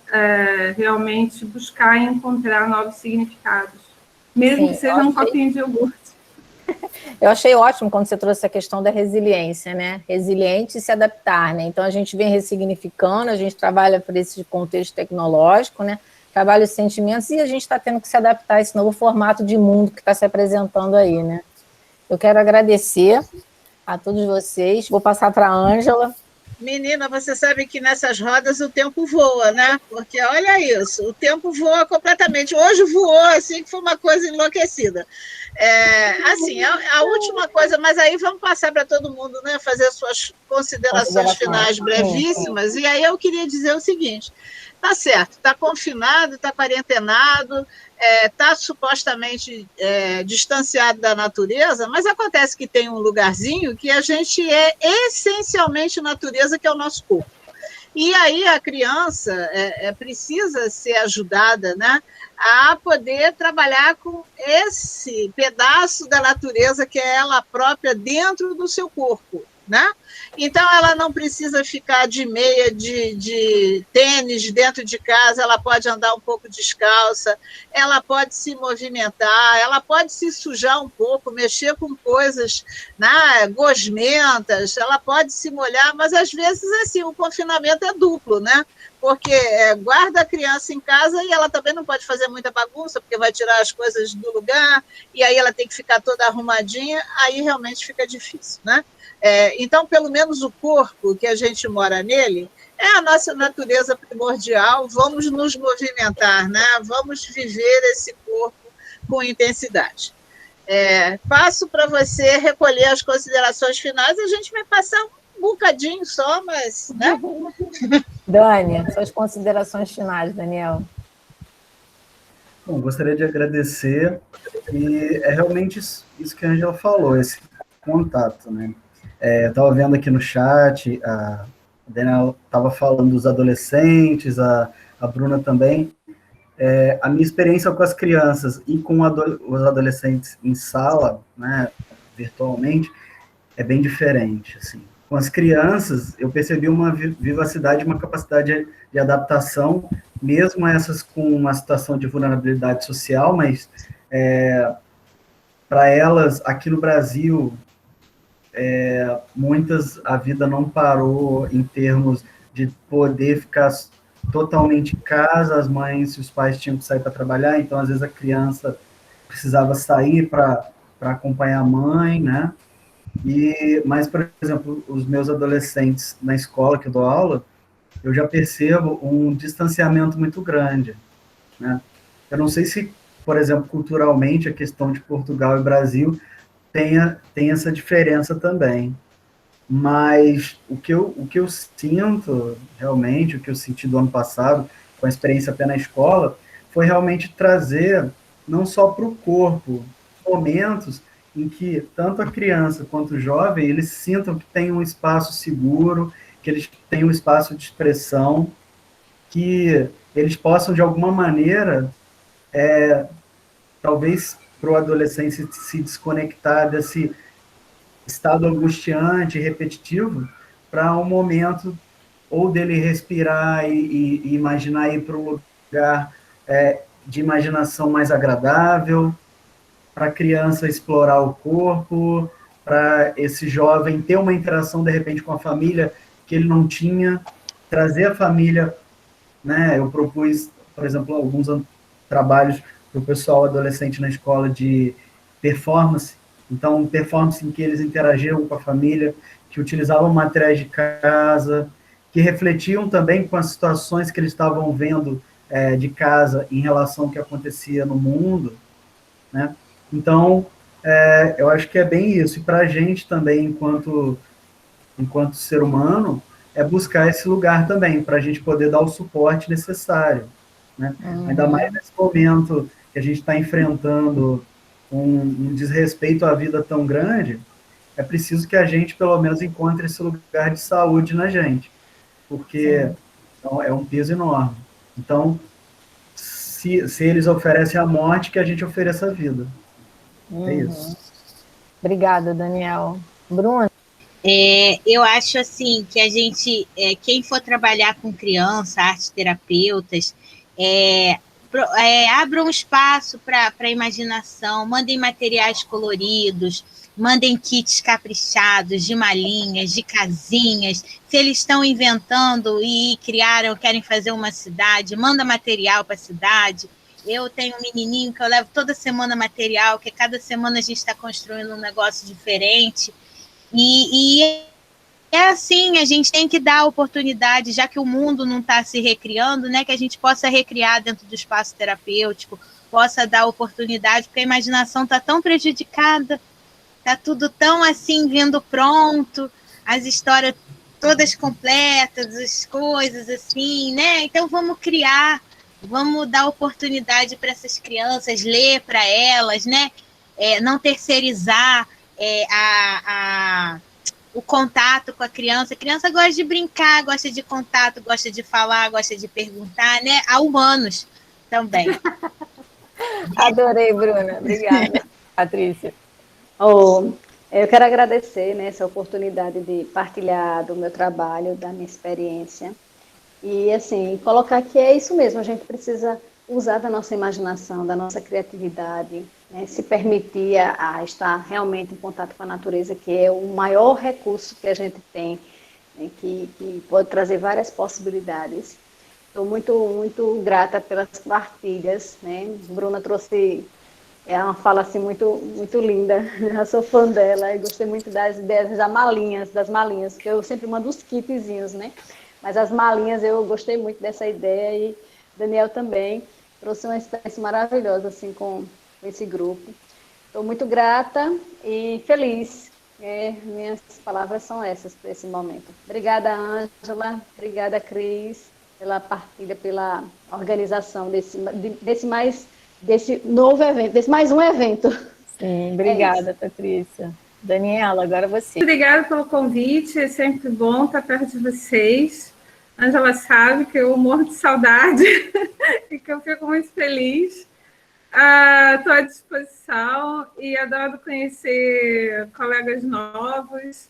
realmente buscar e encontrar novos significados, mesmo que seja um copinho de iogurte. Eu achei ótimo quando você trouxe a questão da resiliência, né? Resiliente e se adaptar, né? Então, a gente vem ressignificando, a gente trabalha por esse contexto tecnológico, né? Trabalha os sentimentos e a gente está tendo que se adaptar a esse novo formato de mundo que está se apresentando aí, né? Eu quero agradecer a todos vocês. Vou passar para a Ângela. Menina, você sabe que nessas rodas o tempo voa, né? Porque olha isso, o tempo voa completamente. Hoje voou, assim, que foi uma coisa enlouquecida. Assim, a última coisa, mas aí vamos passar para todo mundo, né? Fazer suas considerações finais brevíssimas. E aí eu queria dizer o seguinte: tá certo, está confinado, está quarentenado, está supostamente distanciado da natureza, mas acontece que tem um lugarzinho que a gente é essencialmente natureza, que é o nosso corpo. E aí a criança precisa ser ajudada, né, a poder trabalhar com esse pedaço da natureza que é ela própria dentro do seu corpo, né? Então, ela não precisa ficar de meia de tênis dentro de casa, ela pode andar um pouco descalça, ela pode se movimentar, ela pode se sujar um pouco, mexer com coisas, né, gosmentas, ela pode se molhar, mas às vezes assim, o confinamento é duplo, né? Porque guarda a criança em casa e ela também não pode fazer muita bagunça, porque vai tirar as coisas do lugar, e aí ela tem que ficar toda arrumadinha, aí realmente fica difícil, né? Então, pelo menos o corpo que a gente mora nele é a nossa natureza primordial, vamos nos movimentar, né? Vamos viver esse corpo com intensidade. Passo para você recolher as considerações finais, a gente vai passar um bocadinho só, mas... Né? Dani, suas considerações finais, Daniel. Bom, gostaria de agradecer, e é realmente isso que a Ângela falou, esse contato, né? Eu estava vendo aqui no chat, a Daniela estava falando dos adolescentes, a Bruna também. A minha experiência com as crianças e com os adolescentes em sala, né, virtualmente, é bem diferente, assim. Com as crianças, eu percebi uma vivacidade, uma capacidade de adaptação, mesmo essas com uma situação de vulnerabilidade social, mas para elas, aqui no Brasil, muitas, a vida não parou em termos de poder ficar totalmente em casa, as mães e os pais tinham que sair para trabalhar, então às vezes a criança precisava sair para acompanhar a mãe, né? Mas, por exemplo, os meus adolescentes na escola que eu dou aula, eu já percebo um distanciamento muito grande, né? Eu não sei se, por exemplo, culturalmente, a questão de Portugal e Brasil tem essa diferença também. Mas o que eu sinto, realmente, o que eu senti do ano passado, com a experiência até na escola, foi realmente trazer, não só para o corpo, momentos em que tanto a criança quanto o jovem, eles sintam que tem um espaço seguro, que eles têm um espaço de expressão, que eles possam, de alguma maneira, talvez para o adolescente se desconectar desse estado angustiante, repetitivo, para um momento ou dele respirar e imaginar ir para um lugar de imaginação mais agradável, para a criança explorar o corpo, para esse jovem ter uma interação, de repente, com a família que ele não tinha, trazer a família, né? Eu propus, por exemplo, alguns trabalhos para o pessoal adolescente na escola de performance, então, performance em que eles interagiam com a família, que utilizavam materiais de casa, que refletiam também com as situações que eles estavam vendo de casa em relação ao que acontecia no mundo, né? Então, eu acho que é bem isso. E para a gente também, enquanto ser humano, é buscar esse lugar também, para a gente poder dar o suporte necessário, né? Ainda mais nesse momento que a gente está enfrentando um desrespeito à vida tão grande, é preciso que a gente, pelo menos, encontre esse lugar de saúde na gente, porque é um peso enorme. Então, se eles oferecem a morte, que a gente ofereça a vida. É isso. Obrigada, Daniel. Bruna? Eu acho assim que a gente, quem for trabalhar com criança, arteterapeutas, abram um espaço para a imaginação, mandem materiais coloridos, mandem kits caprichados de malinhas, de casinhas. Se eles estão inventando e criaram, querem fazer uma cidade, manda material para a cidade. Eu tenho um menininho que eu levo toda semana material, que cada semana a gente está construindo um negócio diferente. E é assim, a gente tem que dar a oportunidade, já que o mundo não está se recriando, né, que a gente possa recriar dentro do espaço terapêutico, possa dar oportunidade, porque a imaginação está tão prejudicada, está tudo tão assim, vindo pronto, as histórias todas completas, as coisas assim, né? Então vamos criar, vamos dar oportunidade para essas crianças, ler para elas, né? Não terceirizar o contato com a criança. A criança gosta de brincar, gosta de contato, gosta de falar, gosta de perguntar, né? Há humanos também. Adorei, Bruna. Obrigada. Patrícia. Eu quero agradecer, né, essa oportunidade de partilhar do meu trabalho, da minha experiência. E, assim, colocar que é isso mesmo, a gente precisa usar da nossa imaginação, da nossa criatividade, né, se permitir a estar realmente em contato com a natureza, que é o maior recurso que a gente tem, né, que pode trazer várias possibilidades. Estou muito, muito grata pelas partilhas, né? Bruna trouxe uma fala assim muito, muito linda. Eu sou fã dela e gostei muito das ideias das malinhas, que eu sempre mando os kitzinhos, né? Mas as malinhas eu gostei muito dessa ideia e Daniel também trouxe uma experiência maravilhosa assim com esse grupo. Estou muito grata e feliz. Minhas palavras são essas para esse momento. Obrigada, Ângela. Obrigada, Cris, pela partilha, pela organização desse novo evento, desse mais um evento. Sim, obrigada, Patrícia. Daniela, agora você. Obrigada pelo convite, é sempre bom estar perto de vocês. A Ângela sabe que eu morro de saudade e que eu fico muito feliz. Estou à disposição e adoro conhecer colegas novos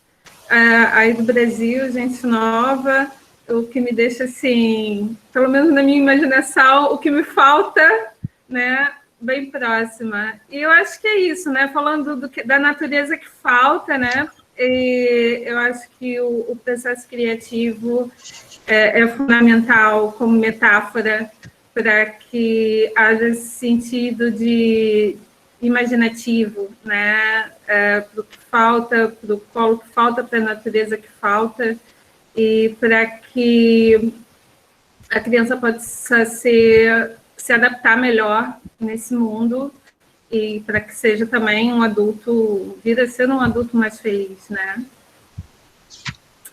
aí do Brasil, gente nova, o que me deixa, assim, pelo menos na minha imaginação, o que me falta, né, bem próxima. E eu acho que é isso, né, falando da natureza que falta, né, e eu acho que o processo criativo é fundamental como metáfora para que haja esse sentido de imaginativo, né? Para o que falta, para o colo que falta, para a natureza que falta, e para que a criança possa se adaptar melhor nesse mundo e para que seja também um adulto, vir a ser um adulto mais feliz, né?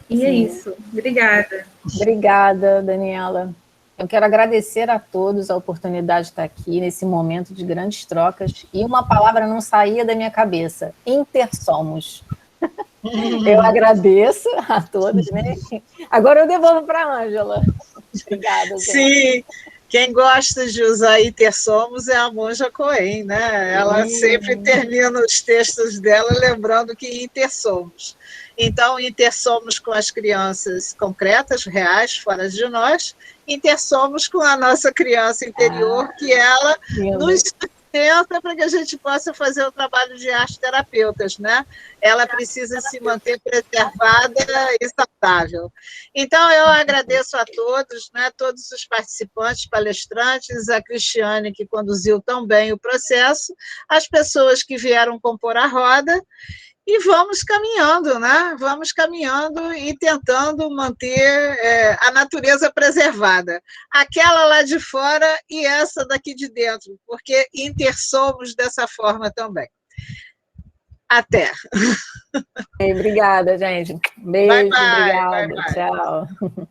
E Sim. é isso. Obrigada. Obrigada, Daniela. Eu quero agradecer a todos a oportunidade de estar aqui nesse momento de grandes trocas. E uma palavra não saía da minha cabeça: intersomos. Eu agradeço a todos, né? Agora eu devolvo para a Ângela. Obrigada, gente. Sim, quem gosta de usar intersomos é a Monja Coen, né? Ela sempre termina os textos dela lembrando que intersomos. Então, intersomos com as crianças concretas, reais, fora de nós, intersomos com a nossa criança interior, que ela nos sustenta para que a gente possa fazer o trabalho de arte terapeutas, né? Ela precisa se manter preservada e saudável. Então, eu agradeço a todos, né? Todos os participantes, palestrantes, a Cristiane, que conduziu tão bem o processo, as pessoas que vieram compor a roda, e vamos caminhando, né? Vamos caminhando e tentando manter a natureza preservada. Aquela lá de fora e essa daqui de dentro, porque intersomos dessa forma também. Até. Obrigada, gente. Beijo, obrigada. Tchau.